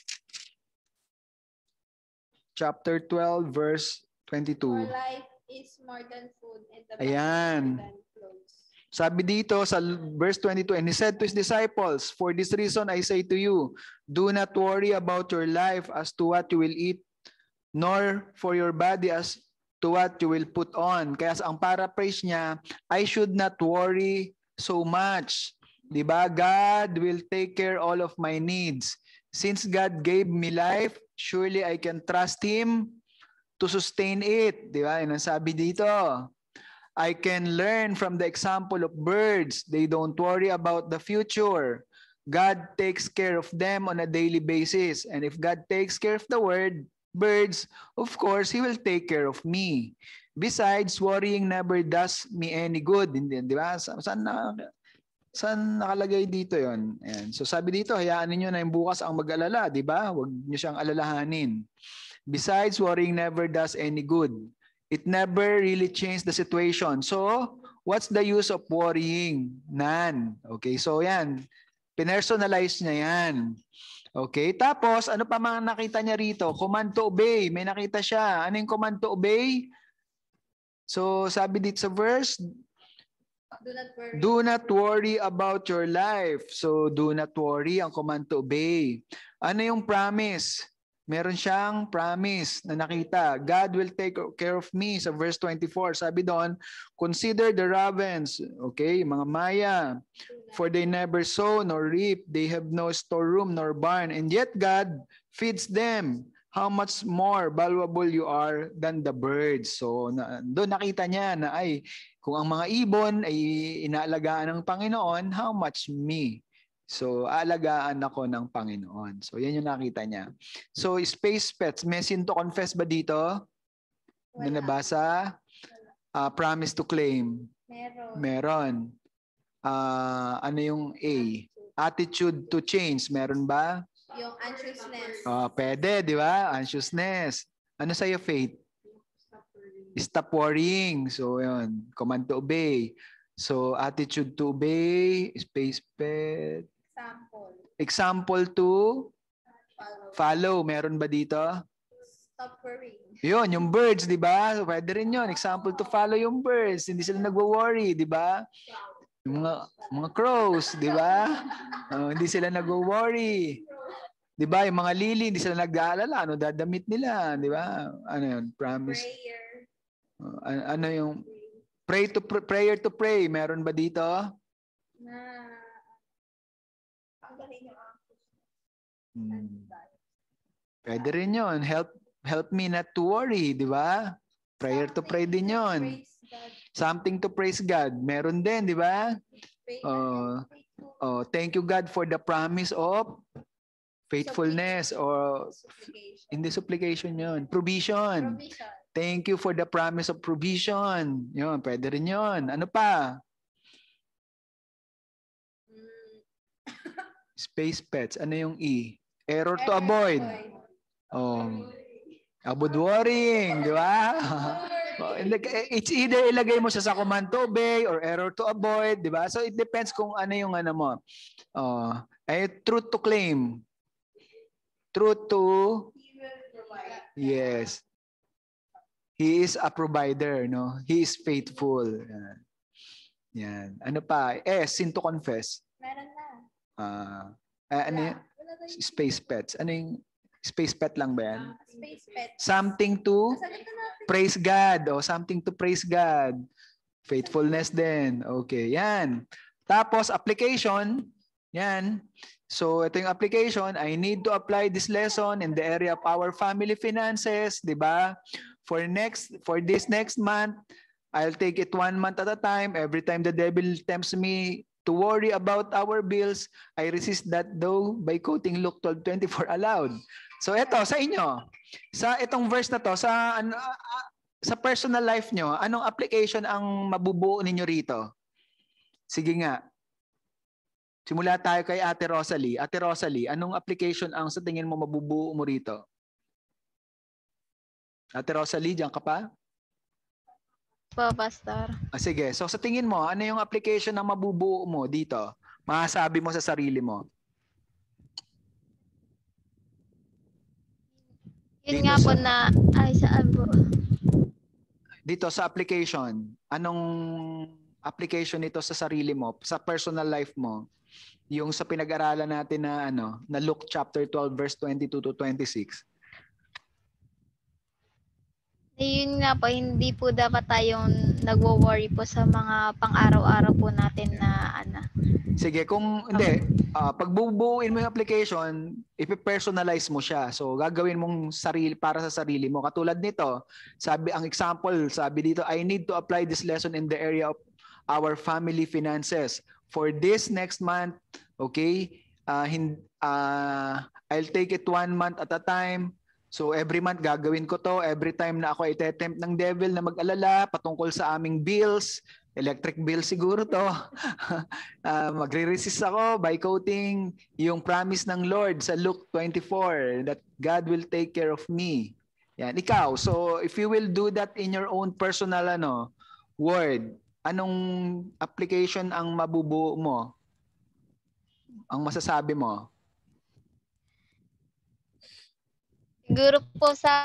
Chapter 12, verse 22. For life is more than food and the body Ayan. more than clothes. Sabi dito sa verse 22, and he said to his disciples, for this reason I say to you, do not worry about your life as to what you will eat, nor for your body as to what you will put on. Kaya ang paraphrase niya, I should not worry so much. Diba? God will take care all of my needs. Since God gave me life, surely I can trust Him to sustain it. Diba? Yan ang sabi dito. I can learn from the example of birds. They don't worry about the future. God takes care of them on a daily basis. And if God takes care of the birds, of course, He will take care of me. Besides, worrying never does me any good. Hindi, di ba? Saan nakalagay dito yon? Ayan. So sabi dito, hayaan niyo na yung bukas ang mag-alala, di ba? Huwag niyo siyang alalahanin. Besides, worrying never does any good. It never really changed the situation. So, what's the use of worrying? None. Okay, so yan. Pinersonalize niya yan. Okay, tapos ano pa mga nakita niya rito? Command to obey. May nakita siya. Ano yung command to obey? So, sabi dito sa verse, do not worry about your life. So, do not worry ang command to obey. Ano yung promise? Meron siyang promise na nakita. God will take care of me. Sa verse 24, sabi doon, consider the ravens, okay, mga maya, for they never sow nor reap, they have no storeroom nor barn, and yet God feeds them. how much more valuable you are than the birds. So doon nakita niya na ay kung ang mga ibon ay inaalagaan ng Panginoon, how much me? So aalagaan ako ng Panginoon. So yan yung nakita niya. So space pets, may sin to confess ba dito? Na nabasa? Promise to claim. Meron. Ano yung A? Attitude to change. Meron ba? Yung anxiousness. Pwede, di ba? Anxiousness. Ano sa'yo, Faith? Stop worrying. So, yun. Command to obey. So, attitude to obey. Space pet. Example to follow. Meron ba dito? Stop worrying. Yun, yung birds, di ba? Pwede rin yun. Example to follow yung birds. Hindi sila nagwo-worry, di ba? Yung mga crows, di ba? Hindi sila nagwo-worry. Di ba? Yung mga lily, hindi sila nag-aalala. Ano dadamit nila, di ba? Ano yun? Promise. Prayer. Ano yung prayer to pray? Meron ba dito? Na ang galing yung Pwede rin yun. Help me not to worry, di ba? Prayer to pray din yun. Something to praise God. Meron din, di ba? Thank you God for the promise of faithfulness or hindi supplication yun. Provision. Thank you for the promise of provision. Yun, pwede rin yun. Ano pa? Space pets. Ano yung E? Error to avoid. Avoid worrying, di ba? It's either ilagay mo siya sa command to obey or error to avoid, di ba? So it depends kung ano yung ano mo. Truth to claim. Truth to yes. He is a provider, no? He is faithful. Yan. Ano pa? Sin to confess. Meron na. Ano yung space pets? Ano yung space pet lang ba yan? Space pet. Something to praise God. Something to praise God. Faithfulness din. Okay, yan. Tapos, application. Yan. So, ito yung application. I need to apply this lesson in the area of our family finances. Diba? For this next month, I'll take it 1 month at a time. Every time the devil tempts me to worry about our bills, I resist that though by quoting Luke 12:24 aloud. So ito sa inyo, sa itong verse na to, sa personal life nyo, anong application ang mabubuo ninyo rito? Sige nga. Simula tayo kay Ate Rosalie. Ate Rosalie, anong application ang sa tingin mo mabubuo mo rito? Ate Rosalie, diyan ka pa? Po, Pastor. Sige. So sa tingin mo, ano yung application na mabubuo mo dito? Masasabi mo sa sarili mo. Yun nga po na, dito sa application, anong application nito sa sarili mo, sa personal life mo? Yung sa pinag-aralan natin na na Luke chapter 12 verse 22 to 26. Yun nga po, hindi po dapat tayong nagwo-worry po sa mga pang-araw-araw po natin na Sige, kung hindi, pag bubuuin mo yung application, ipe-personalize mo siya. So, gagawin mong para sa sarili mo. Katulad nito, ang example, sabi dito, I need to apply this lesson in the area of our family finances. For this next month, okay, I'll take it 1 month at a time. So every month gagawin ko to. Every time na ako ite-tempt ng devil na mag-alala patungkol sa aming bills, electric bill siguro to, magre-resist ako by quoting yung promise ng Lord sa Luke 24 that God will take care of me. Yan, ikaw. So if you will do that in your own personal word, anong application ang mabubuo mo? Ang masasabi mo? Siguro po sa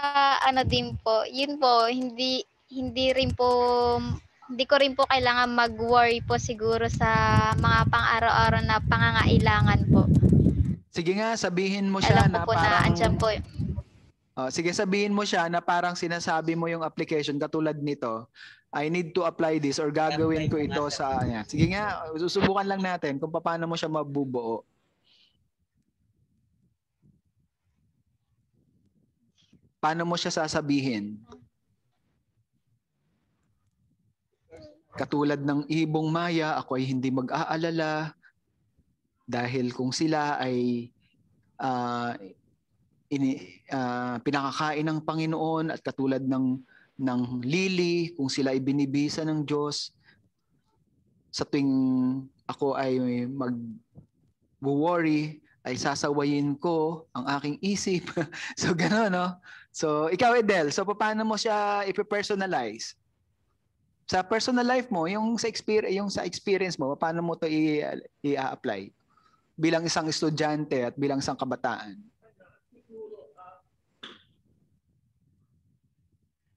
din po, yun po, hindi ko rin po kailangan mag-worry po siguro sa mga pang-araw-araw na pangangailangan po. Sige nga, sabihin mo siya na parang andyan po. Sige, sabihin mo siya na parang sinasabi mo yung application katulad nito. I need to apply this or gagawin ko ito sa yan. Sige nga, susubukan lang natin kung paano mo siya mabubuo. paano mo siya sasabihin? Katulad ng ibong maya, ako ay hindi mag-aalala dahil kung sila ay pinakakain ng Panginoon, at katulad ng lili, kung sila ay binibisa ng Diyos, sa tuwing ako ay mag-worry, ay sasawayin ko ang aking isip. So gano'n, no? So ikaw, Edel, so paano mo siya ipe-personalize? Sa personal life mo, yung sa experience mo, paano mo to i-apply bilang isang estudyante at bilang isang kabataan? Siguro,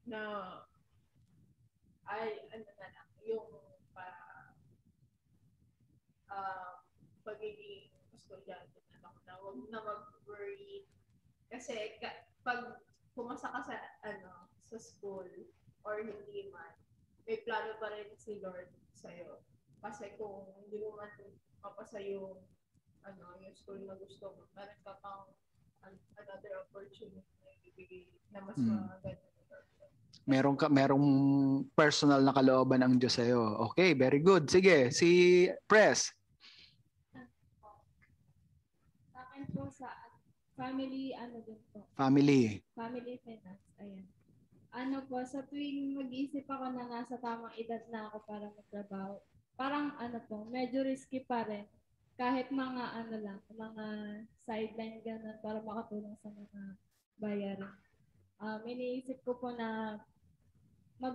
na ay ano na lang, yung pagiging estudyante na lang, na huwag na mag-worry kasi pag pumasa ka sa sa school or hindi man, may plano pa rin si Lord sa'yo. Kasi kung hindi mo man mapasa yung yung school na gusto mo, meron ka pang another opportunity na ibigay na mas maganda. Merong personal na kalooban ang Diyos sa'yo. Okay, very good. Sige, si Press. Sa akin po sa family, din po. Family Finance, ayan. Sa tuwing mag-iisip ako na nasa tamang edad na ako para magtrabaho, parang medyo risky pa rin. Kahit mga mga sideline ganun para makatulong sa mga bayaran. Iniisip ko po na na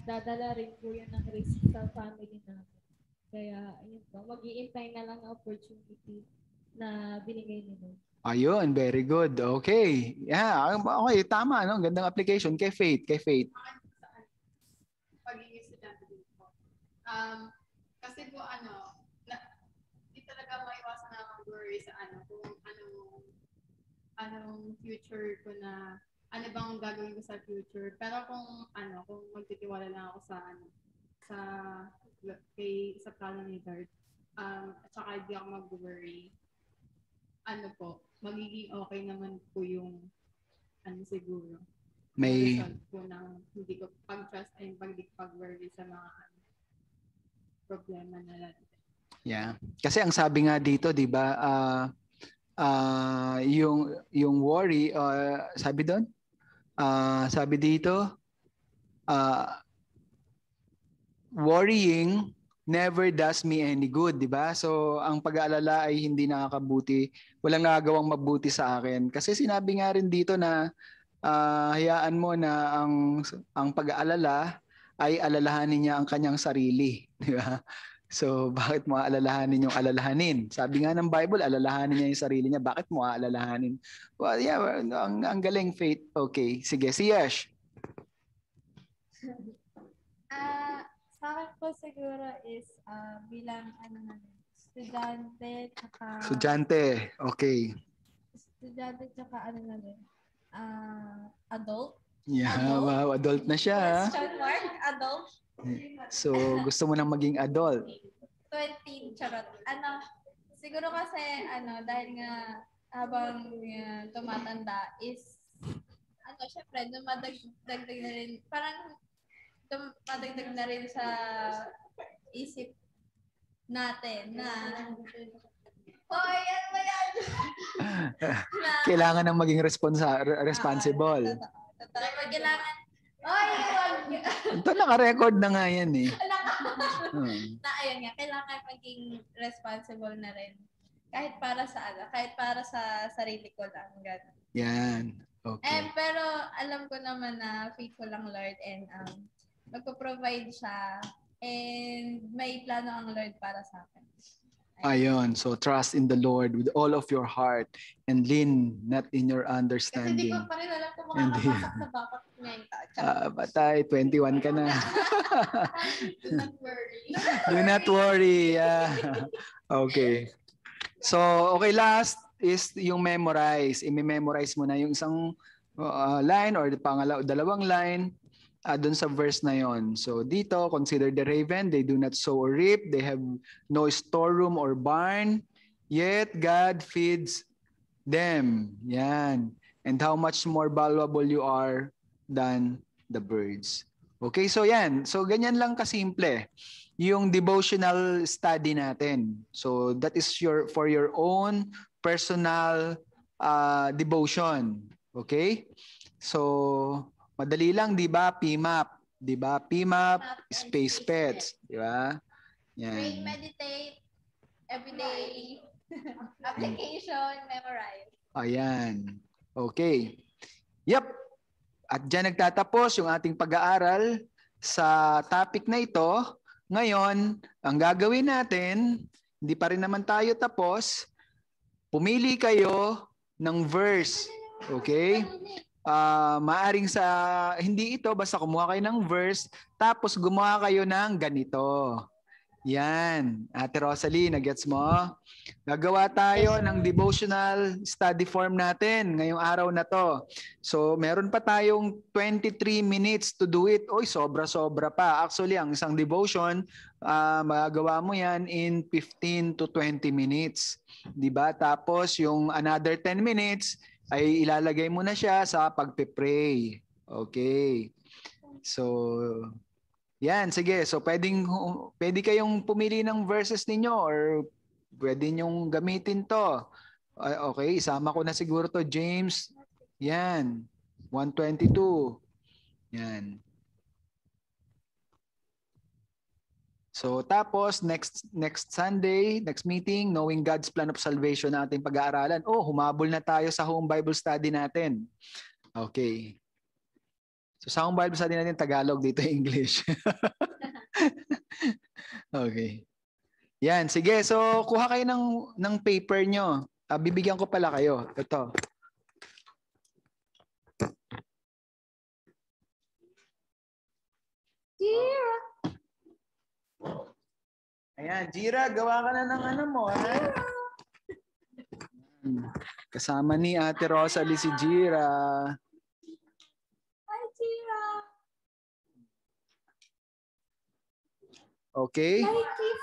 dadala rin po yun ng risk sa family namin. Kaya, ayun po, mag-iintay na lang na opportunity na binigay nila. Ayun, very good. Okay. Yeah, okay, tama, no? Gandang application kay Faith. Pagiging estudyante din po. Kasi po hindi talaga maiwasan na mag-worry sa kung anong future ko na ano bang gagawin ko sa future. Pero kung magtitiwala lang ako sa plano ni Lord, at saka hindi ako mag-worry, magiging okay naman po yung siguro. May result po ng hindi ko pag-trust ay pag-worry sa mga problema na natin. Yeah. Kasi ang sabi nga dito, 'di ba, yung worry, sabi doon, sabi dito, worrying never does me any good, 'di ba? So ang pag-aalala ay hindi nakakabuti, walang nagagawang mabuti sa akin. Kasi sinabi nga rin dito na hayaan mo na ang pag-aalala ay alalahanin niya ang kanyang sarili, 'di ba? So bakit mo aalalahanin yung alalahanin? Sabi nga ng Bible, alalahanin niya yung sarili niya. Bakit mo aalalahanin? Well, yeah, ang galing, Faith. Okay, sige, si Yash. Sa akin po siguro is bilang estudyante tsaka Okay. Estudyante tsaka adult. Yeah, Adult? wow, adult na siya. Question mark, adult. So gusto mo nang maging adult. 20, charot. Siguro kasi dahil nga habang tumatanda is syempre dumadagdag na rin, parang dumadagdag na rin sa isip natin na yan ba yan? Kailangan nang maging responsible. Kailangan Ito naka-record na nga yan eh. na ayun nga, kailangan maging responsible na rin. Kahit para sa sarili ko lang. Ganun. Yan. Okay. Pero alam ko naman na faithful ang Lord and magpo-provide siya and may plano ang Lord para sa akin. Ayun. So trust in the Lord with all of your heart and lean not in your Kasi understanding. hindi ko pa rin alam kung makakapasok sa bakit ngayon. Batay, 21 ka na. Do not worry. Do not worry. Okay. So, okay, last is yung memorize. I-memorize mo na yung isang line or dalawang line doon sa verse na yon. So dito, consider the raven, they do not sow or reap, they have no storeroom or barn, yet God feeds them. Yan. and how much more valuable you are than the birds. Okay, so yan. So ganyan lang kasimple yung devotional study natin. So that is for your own personal devotion. Okay? So madali lang, 'di ba? PMAP, 'di ba? PMAP, space pets, 'di ba? Pray, Yan. meditate, everyday application, memorize. Ayan. Okay. Yep. At dyan nagtatapos yung ating pag-aaral sa topic na ito. Ngayon, ang gagawin natin, hindi pa rin naman tayo tapos, pumili kayo ng verse. Okay? Maaring sa, hindi ito, basta kumuha kayo ng verse, tapos gumawa kayo ng ganito. Yan. Ate Rosalie, nagets mo? Gagawa tayo ng devotional study form natin ngayong araw na to. So, meron pa tayong 23 minutes to do it. Oy, sobra-sobra pa. Actually, ang isang devotion, magagawa mo yan in 15 to 20 minutes. Diba? Tapos, yung another 10 minutes, ay ilalagay mo na siya sa pagpe-pray. Okay. So, yan, sige. So, pwede kayong pumili ng verses ninyo or pwede nyong gamitin to. Okay, isama ko na siguro to. James, yan. 1:22. Yan. So, tapos, next Sunday, next meeting, Knowing God's Plan of Salvation na ating pag-aaralan. Oh, humabol na tayo sa home Bible study natin. Okay. So sa home Bible study natin, Tagalog, dito English. Okay. Yan, sige. So kuha kayo ng paper nyo. Bibigyan ko pala kayo. Ito. Jira! Ayan, Jira, gawa ka na ng ano mo. Ha? Kasama ni Ate Rosalie si Jira. Hi, Jira! Okay? Like it.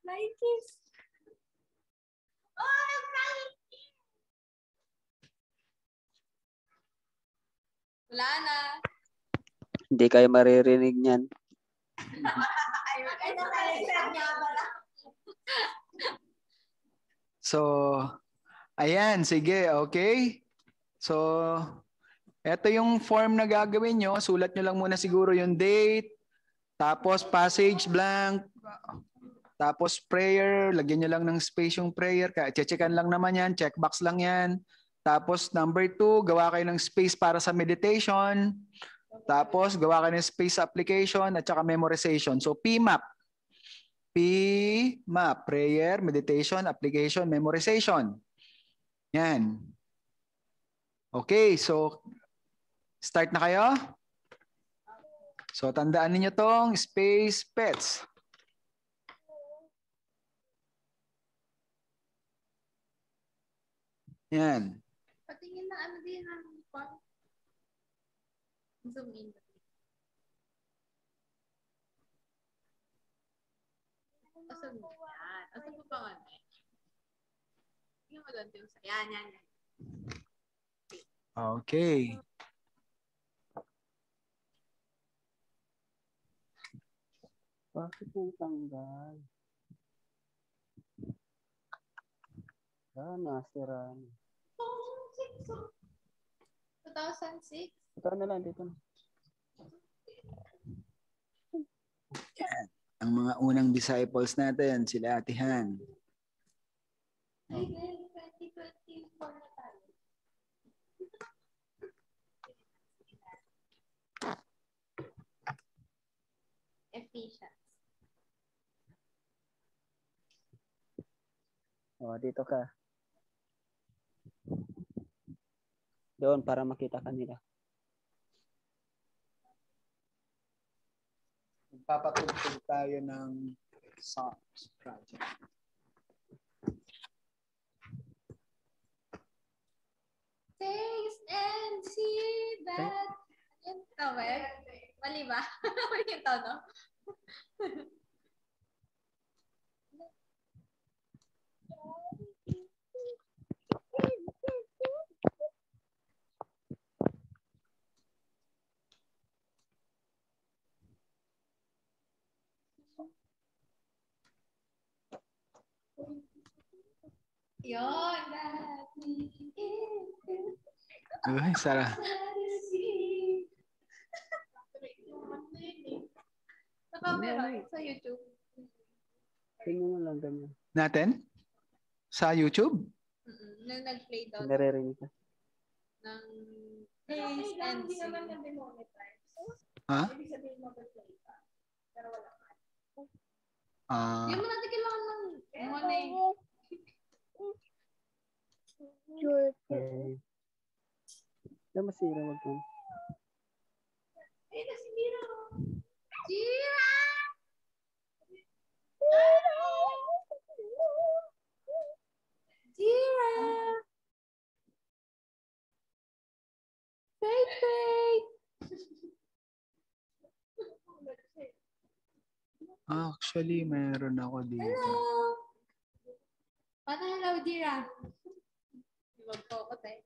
Oh, like it. Wala na. Hindi kayo maririnig niyan. Ay, nakalimutan niya pala. So, ayan, sige, okay? So, eto yung form na gagawin nyo. Sulat nyo lang muna siguro yung date, tapos passage blank, tapos prayer, lagyan nyo lang ng space yung prayer. Checkan lang naman yan, checkbox lang yan. Tapos number 2, gawa kayo ng space para sa meditation. Tapos gawa kayo ng space application at saka memorization. So PMAP. PMAP, prayer, meditation, application, memorization. Yan. Okay, so start na kayo? So tandaan niyo tong space pets. Yan. Patingin na ano din ang form. Zoom in. Asan mo? Yan. Asan mo pa nga? Yung maganda yung yan, yan, yan. Okay. Bakit yung tanggal? Nasira. 2006. Ito na lang dito. Yan. Ang mga unang disciples natin, sila Ate Han. Ay, 2024 na tayo. Ephesians. Dito ka. Doon para makita kanila. Magpapatugtog tayo ng Psalms project. Taste and see that. Yan, tama eh. Mali ba? Mali yung tono. Yun. Ay, Sarah. Sa camera, sa YouTube. Tingnan mo lang ganyan. Natin? Sa YouTube? Nung nag-play daw Naririnig ka. ng Ace and Hindi C. naman na-demonetize. Ha? Ibig sabihin mag-play ka. Pero wala ka. Hindi Ah, mo natin kailangan ng money. Okay. Diyan masira, wag yan. Eh, kasi Mira. Jira! Jira! Faith, Faith! actually, meron ako dito. Hello! Paano hello, Jira? Mag-focus eh.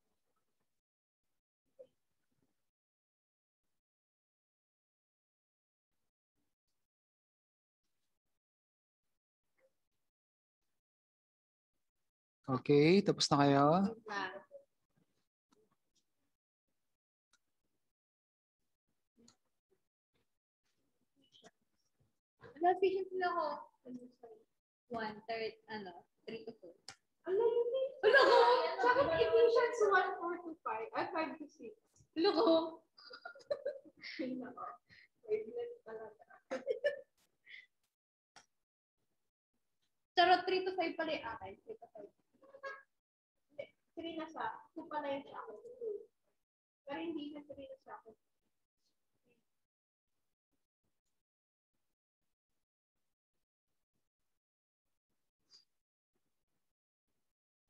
Okay, tapos na kayo? Nag-efficient sila ako. 1/3, 3 to 4. Ano yun eh? Ano ko? Sa akin, Ephesians 1, 4 to 5. Ay, 5 to 6. Ano ko? Ay, nako. Wavelength talaga. Pero 3 to 5 pala yung akin. 3 to 5. 3 na sa, 2 pala yung sa akin. 2. Pero hindi na 3 na sa akin.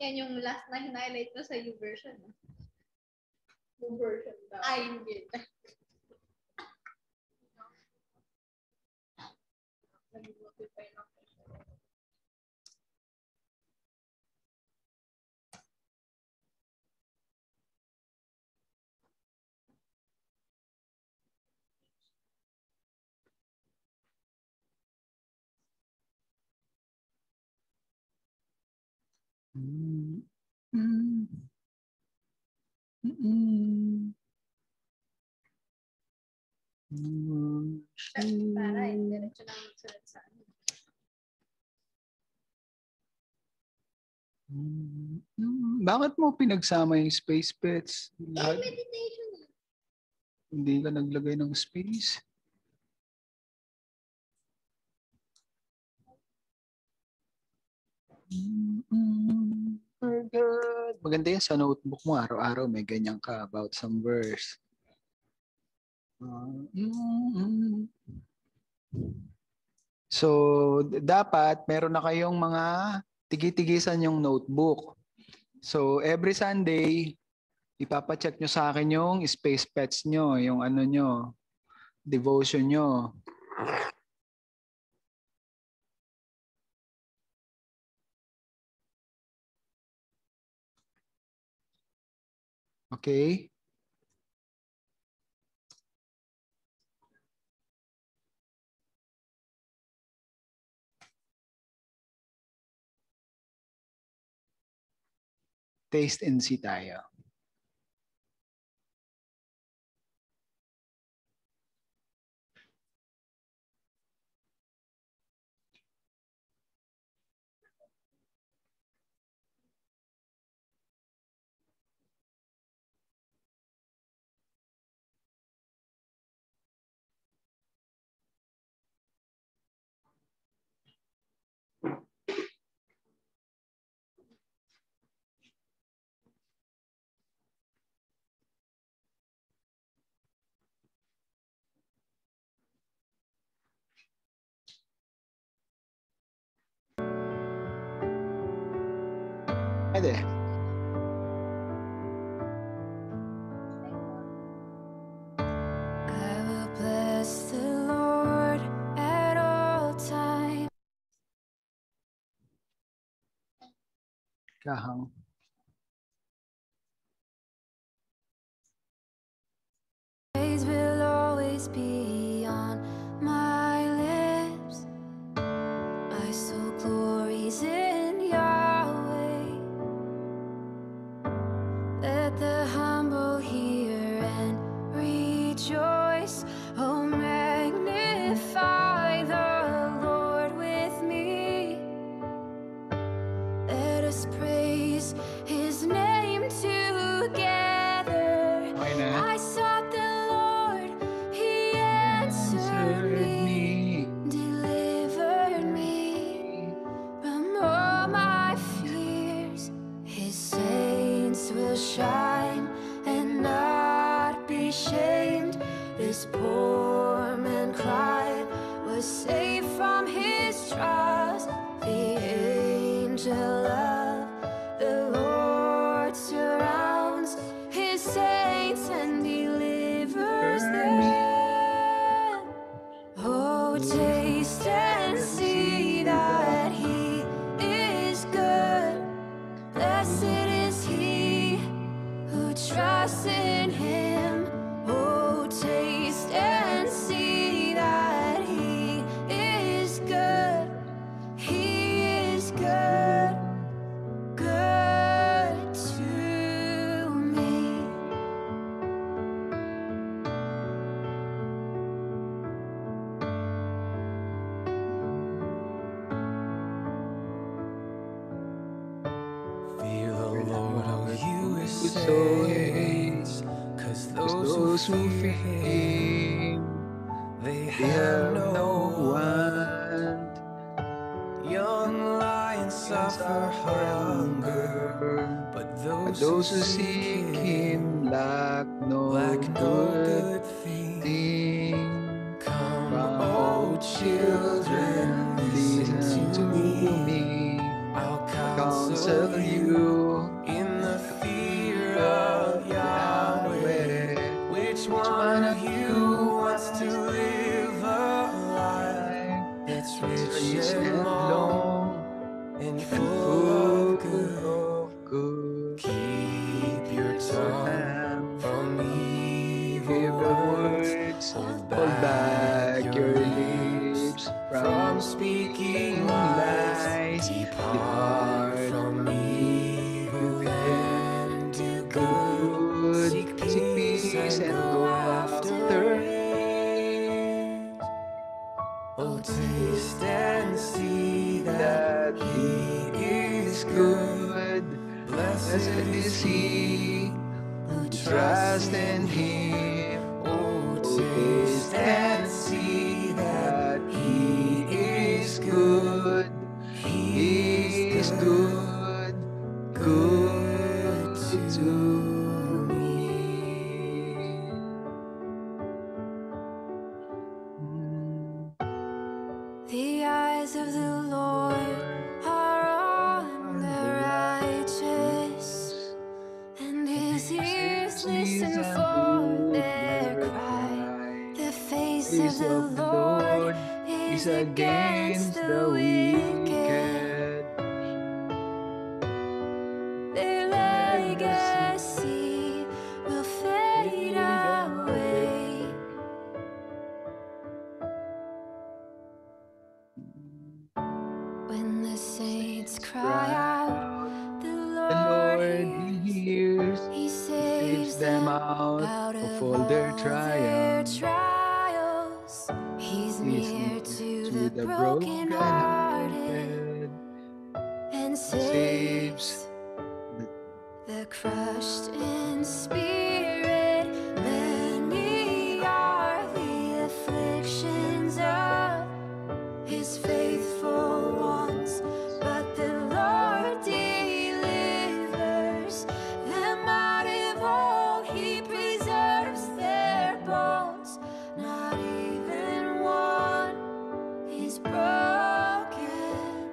Yan yung last na highlight ko sa U-version. Yung version daw. Ay, hindi. Nag-notify lang ko siya. Mm, mm, mm, Para, diretso lang magsulat sa ano. Bakit mo pinagsama yung space pets? Lahat, Meditation. hindi ka naglagay ng space? Very good. Maganda yan sa notebook mo. Araw-araw may ganyan ka about some verse. So, dapat meron na kayong mga tigi-tigisan yung notebook. So, every Sunday, ipapacheck nyo sa akin yung space pets nyo, yung ano nyo, devotion nyo. Okay? Taste and see tayo. Pwede. I will bless the Lord at all times. Kahang. Praise will always be on my lips. My soul glories in Yahweh. ashamed. This poor man cried, was saved from his trials. The angel of the Lord surrounds his saints and delivers them. Oh, taste and see that he is good. Blessed is he who trusts in him. Oh, taste and see that he is good. He is good, good to me. Fear the Lord, oh you his His saints, cause those who fear him, they they have no want. want. Young lions suffer hunger, but But those who seek him lack no lack no good good thing. thing. Come, Come, oh children, listen to me. I'll counsel you in the fear of Yahweh. Which one of you wants to live a life that's rich and long and full of good? Keep your tongue from evil words. Hold back your lips from speaking lies. Depart from evil and do good. Seek peace and go after it. Oh, taste and see that he is good. Blessed is he who trusts in him. Oh, taste and see that he is good. He is good, good to me. The eyes of the Lord are on the righteous, and his ears listen for their cry. The face of the Lord is against the wicked. Their legacy will fade away. When the saints cry out, the Lord hears. He saves them out of all their trials. He's near to the brokenhearted and saves the crushed in spirit. Many are the afflictions of his faithful ones, but the Lord delivers them out of all. He preserves their bones, not even one is broken.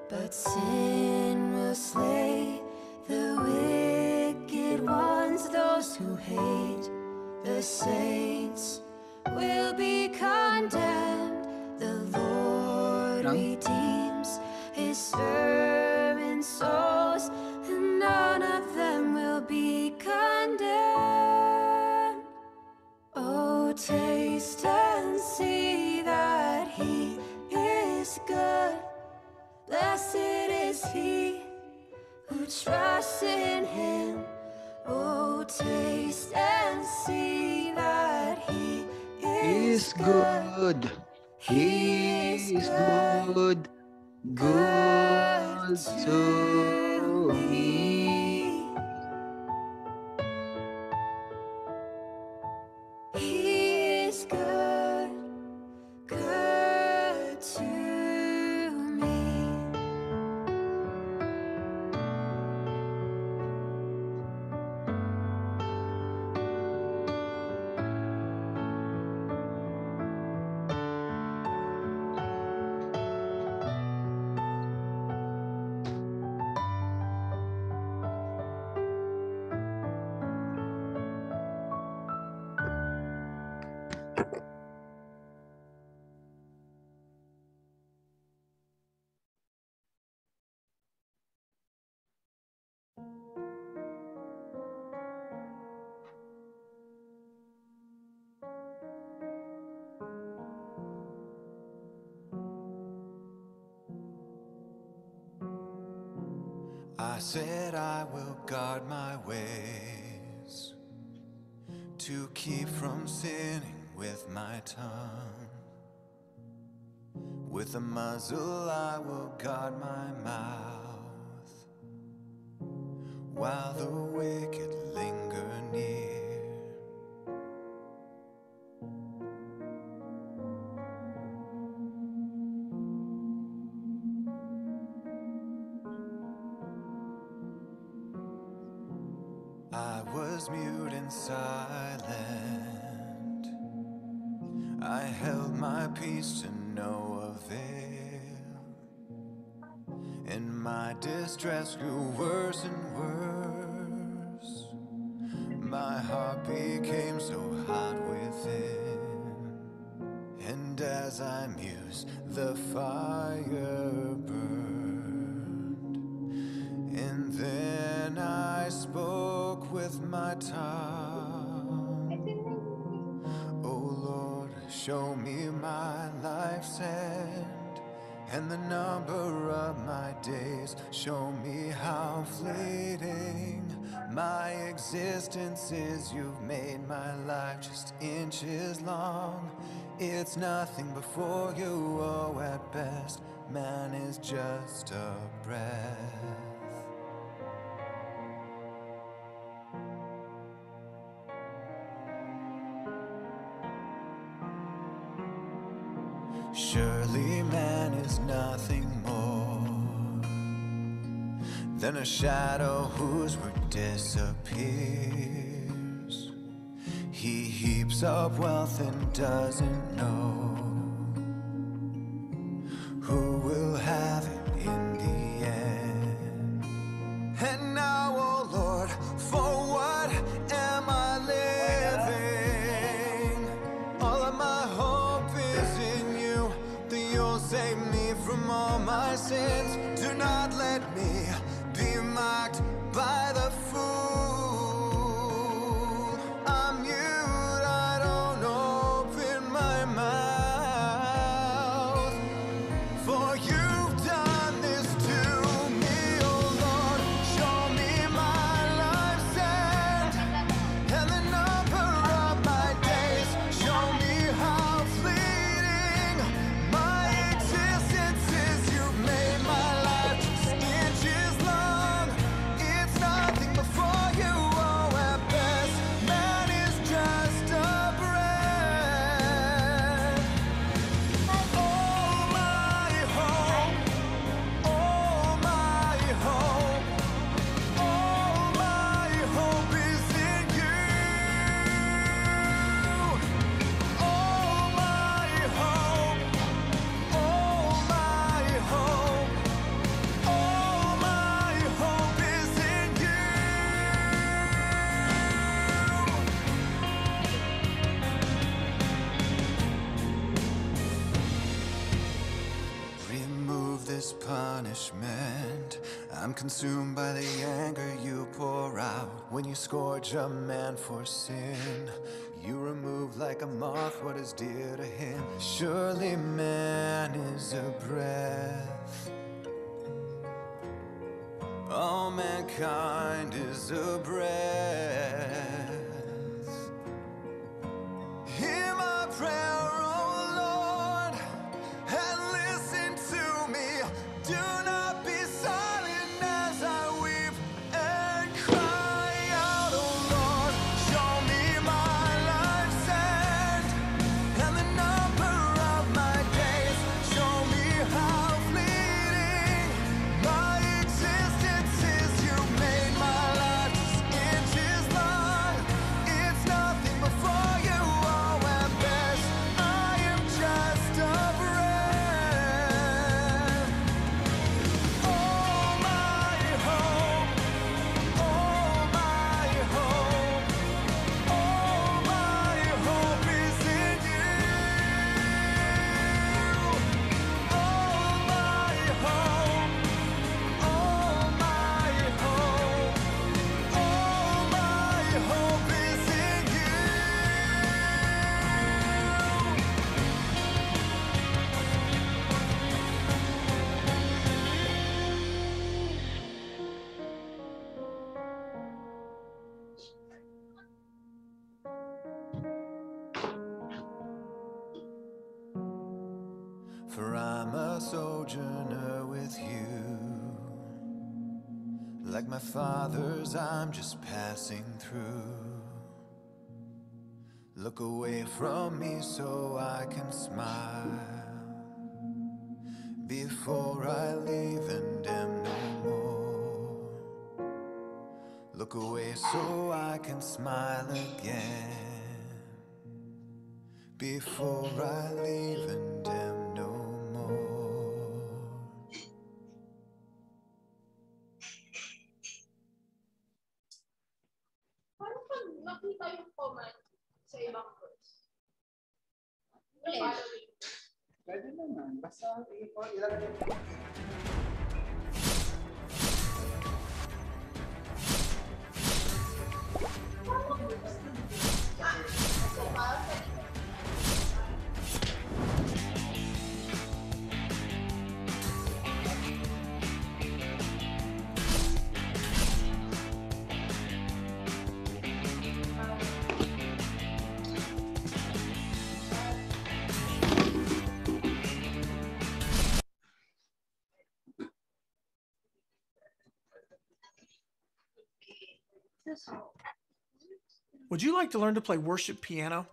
But sin will slay the wicked ones. Those who hate the saints will be condemned. The Lord redeems his servant souls, and none of them will be condemned. Oh, taste and see that he is good. Blessed is he who trusts in him. Oh, taste and see that he is good. He is good, good to me. He is good, good to me. I said I will guard my ways to keep from sinning with my tongue. With a muzzle I will guard my mouth while the wicked linger near. I was mute and silent. I held my peace to no avail, and my distress grew worse and worse. My heart became so hot within, and as I mused, the fire burned. And then I spoke with my tongue. Oh Lord, show me my life's end and the number of my days. Show me how fleeting my existence is. You've made my life just inches long. It's nothing before you, oh at best, man is just a breath. Surely man is nothing more than a shadow whose work disappears. He heaps up wealth and doesn't know who will have it in the end. And now, oh Lord, for what am I living? All of my hope is in you, that you'll save me from all my sins. Do not let me be mocked by the fool. I'm mute, I don't open my mouth, for you've done this to me, oh Lord. Show me my life's end and the number of my days. Show me how fleeting my existence is. You've made my life just inches long. It's nothing before you, oh at best, man is just a breath. Oh my hope, oh my hope, oh my hope is in you. Oh my hope, oh my hope, oh my hope is in you. Remove this punishment. I'm consumed by the anger you pour out when you scourge a man for sin. You remove like a moth what is dear to him. Surely man is a breath. All mankind is a breath. Hear my prayer, oh Lord, and listen to me. Do not be silent as I weep and cry out, oh Lord. Show me my life's end and the number of my days. Show me how fleeting my existence is. You made my life just inches long. a sojourner with you. Like my fathers, I'm just passing through. Look away from me so I can smile before I leave and am no more. Look away so I can smile again before I leave and am no more. Paano pag makita yung command sa ibang verse? Pwede naman. Basta ilagay mo. Would you like to learn to play worship piano?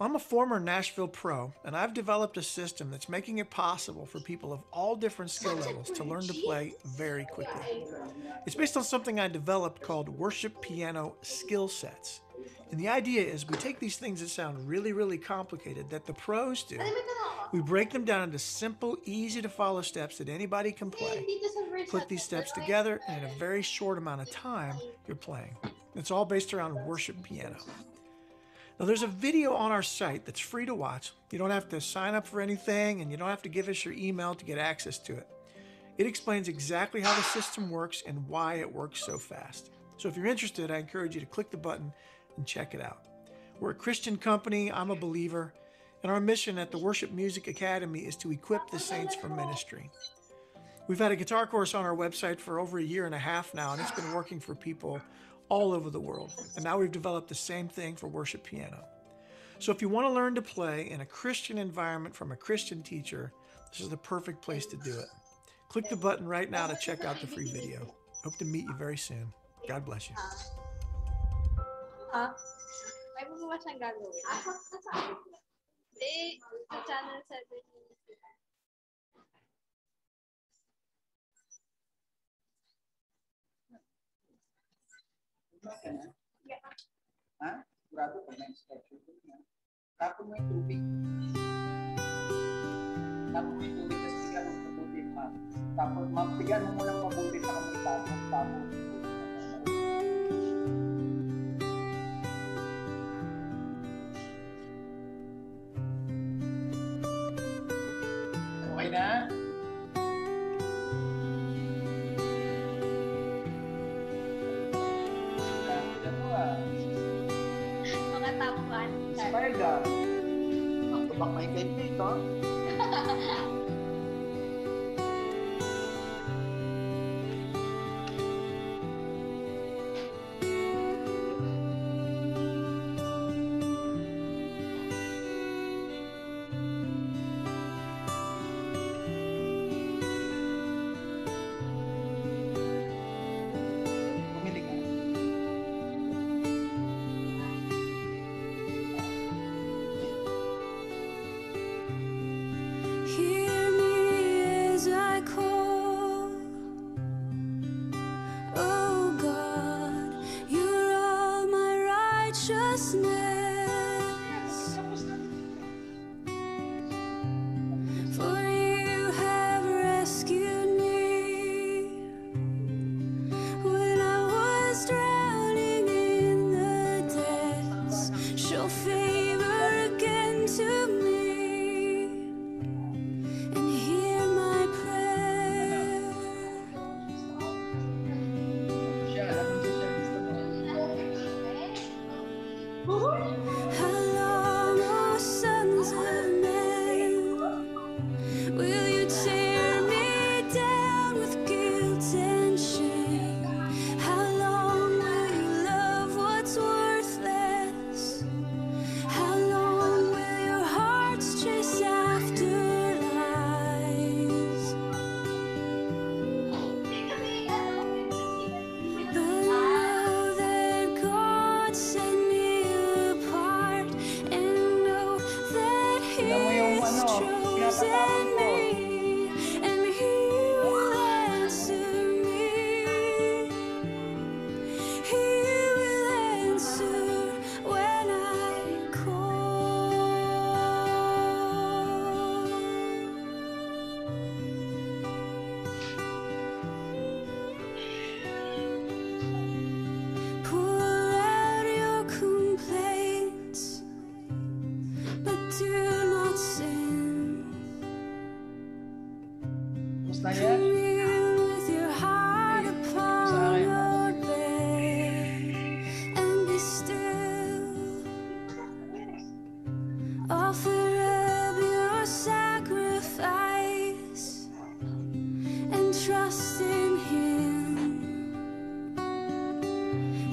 I'm a former Nashville pro, and I've developed a system that's making it possible for people of all different skill levels to learn to play very quickly. It's based on something I developed called Worship Piano Skill Sets. And the idea is we take these things that sound really, really complicated that the pros do, we break them down into simple, easy to follow steps that anybody can play. Put these steps together, and in a very short amount of time, you're playing. It's all based around worship piano. Now, there's a video on our site that's free to watch. You don't have to sign up for anything, and you don't have to give us your email to get access to it. It explains exactly how the system works and why it works so fast. So if you're interested, I encourage you to click the button and check it out. We're a Christian company, I'm a believer, and our mission at the Worship Music Academy is to equip the saints for ministry. We've had a guitar course on our website for over 1.5 years now, and it's been working for people all over the world. And now we've developed the same thing for worship piano. So if you want to learn to play in a Christian environment from a Christian teacher, this is the perfect place to do it. Click the button right now to check out the free video. Hope to meet you very soon. God bless you. May bubukas siyang gagawin. Sa channel 7. Ha? Sigurado pag na-instruction ko niya. Tapon mo yung tubig. Tapon mo yung tubig, tapos bigyan mo mabuti. Tapos bigyan mo munang mabuti sa kamay tapos. Tapos. Okay na? Mga tapuan. Spider. Ang tubak may ganyan ito. Bumili ka. Hear me as I call. Oh God, you're all my righteousness. For you have rescued me when I was drowning in the depths. Show favor again to me and hear my prayer. How long, oh sons of men, will you tear me down with guilt and shame? How long will you love what's worthless? How long will your hearts chase after lies? believes in me, and he will answer me. He will answer when I call. Pour out your complaints, but do not sin. Commune with your heart upon your bed and be still. Offer up your sacrifice and trust in Him.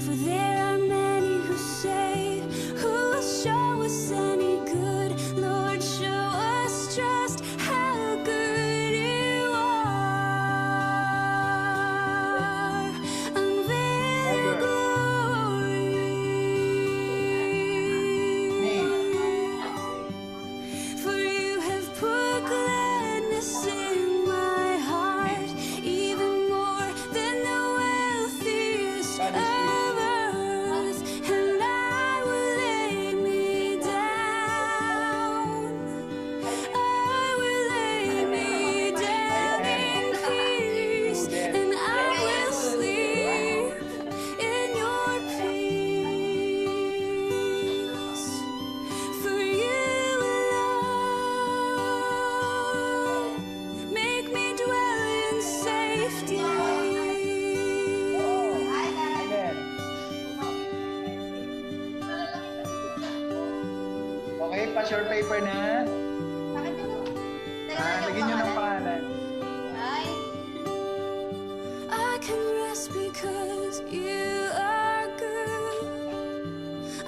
For there are many who say, who will show us any good? Lord, show us just how good you are. Unveil your glory. For you have put gladness in my heart, even more than the wealthiest of earth. And I will lay me down. I will lay me down in peace, and I will sleep in your peace. For you alone make me dwell in safety. Okay, pass your paper na. Lagyan nyo ng pangalan. I can rest because you are good.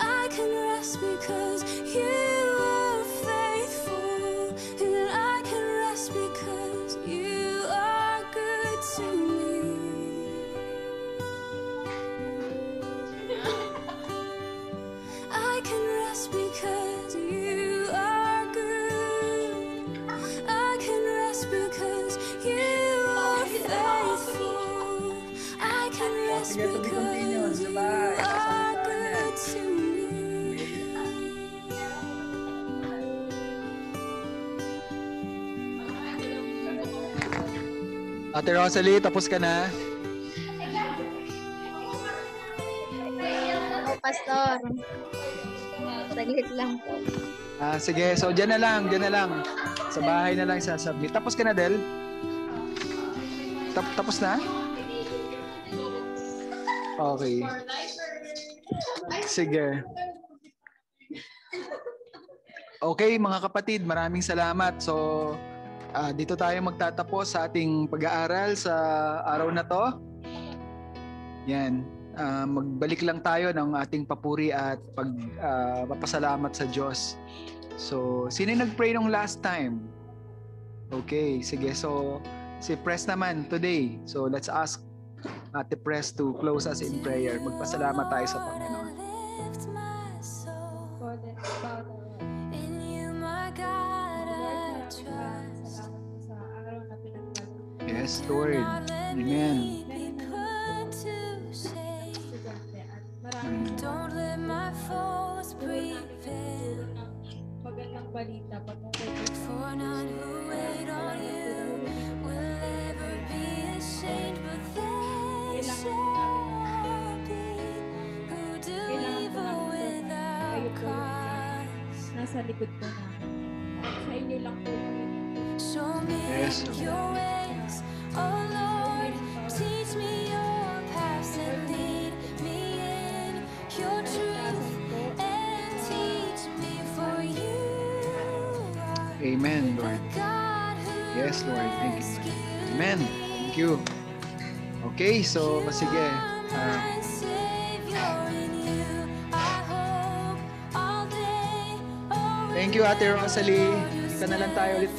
I can rest because you are faithful. And I can rest because you are good to me. I can rest because you are good. I can rest because you are faithful. I can rest Sige, to be continued. because you Sabay. are good to me. Ate Rosalie, tapos ka na? Oh, Pastor. Saglit lang po. Sige, so dyan na lang. Sa bahay na lang sasubmit. Tapos ka na, Del? Tapos na? Okay. Sige. Okay, mga kapatid, maraming salamat. So, dito tayo magtatapos sa ating pag-aaral sa araw na to. Yan. Magbalik lang tayo ng ating papuri at papasalamat sa Diyos. So, sino nag-pray nung last time? Okay, sige. So, si Press naman today. So, let's ask Ate Press to close us in prayer. Magpasalamat tayo sa Panginoon. In you, my God, I trust. Yes, Lord. Amen. Don't let my foes prevail. Magandang balita For none who wait on you will ever be ashamed, but they shall be who do evil without cause. nasa likod po namin. Sa inyo lang po. Show me your ways, oh Lord. Teach me your paths and lead me in your truth and teach me, for you are Amen, Lord. God who Yes, Lord. Thank you. Amen. Thank you. Okay, so sige. my Savior. In you I hope all day. Thank you, Ate Rosalie. Ika na lang tayo ulit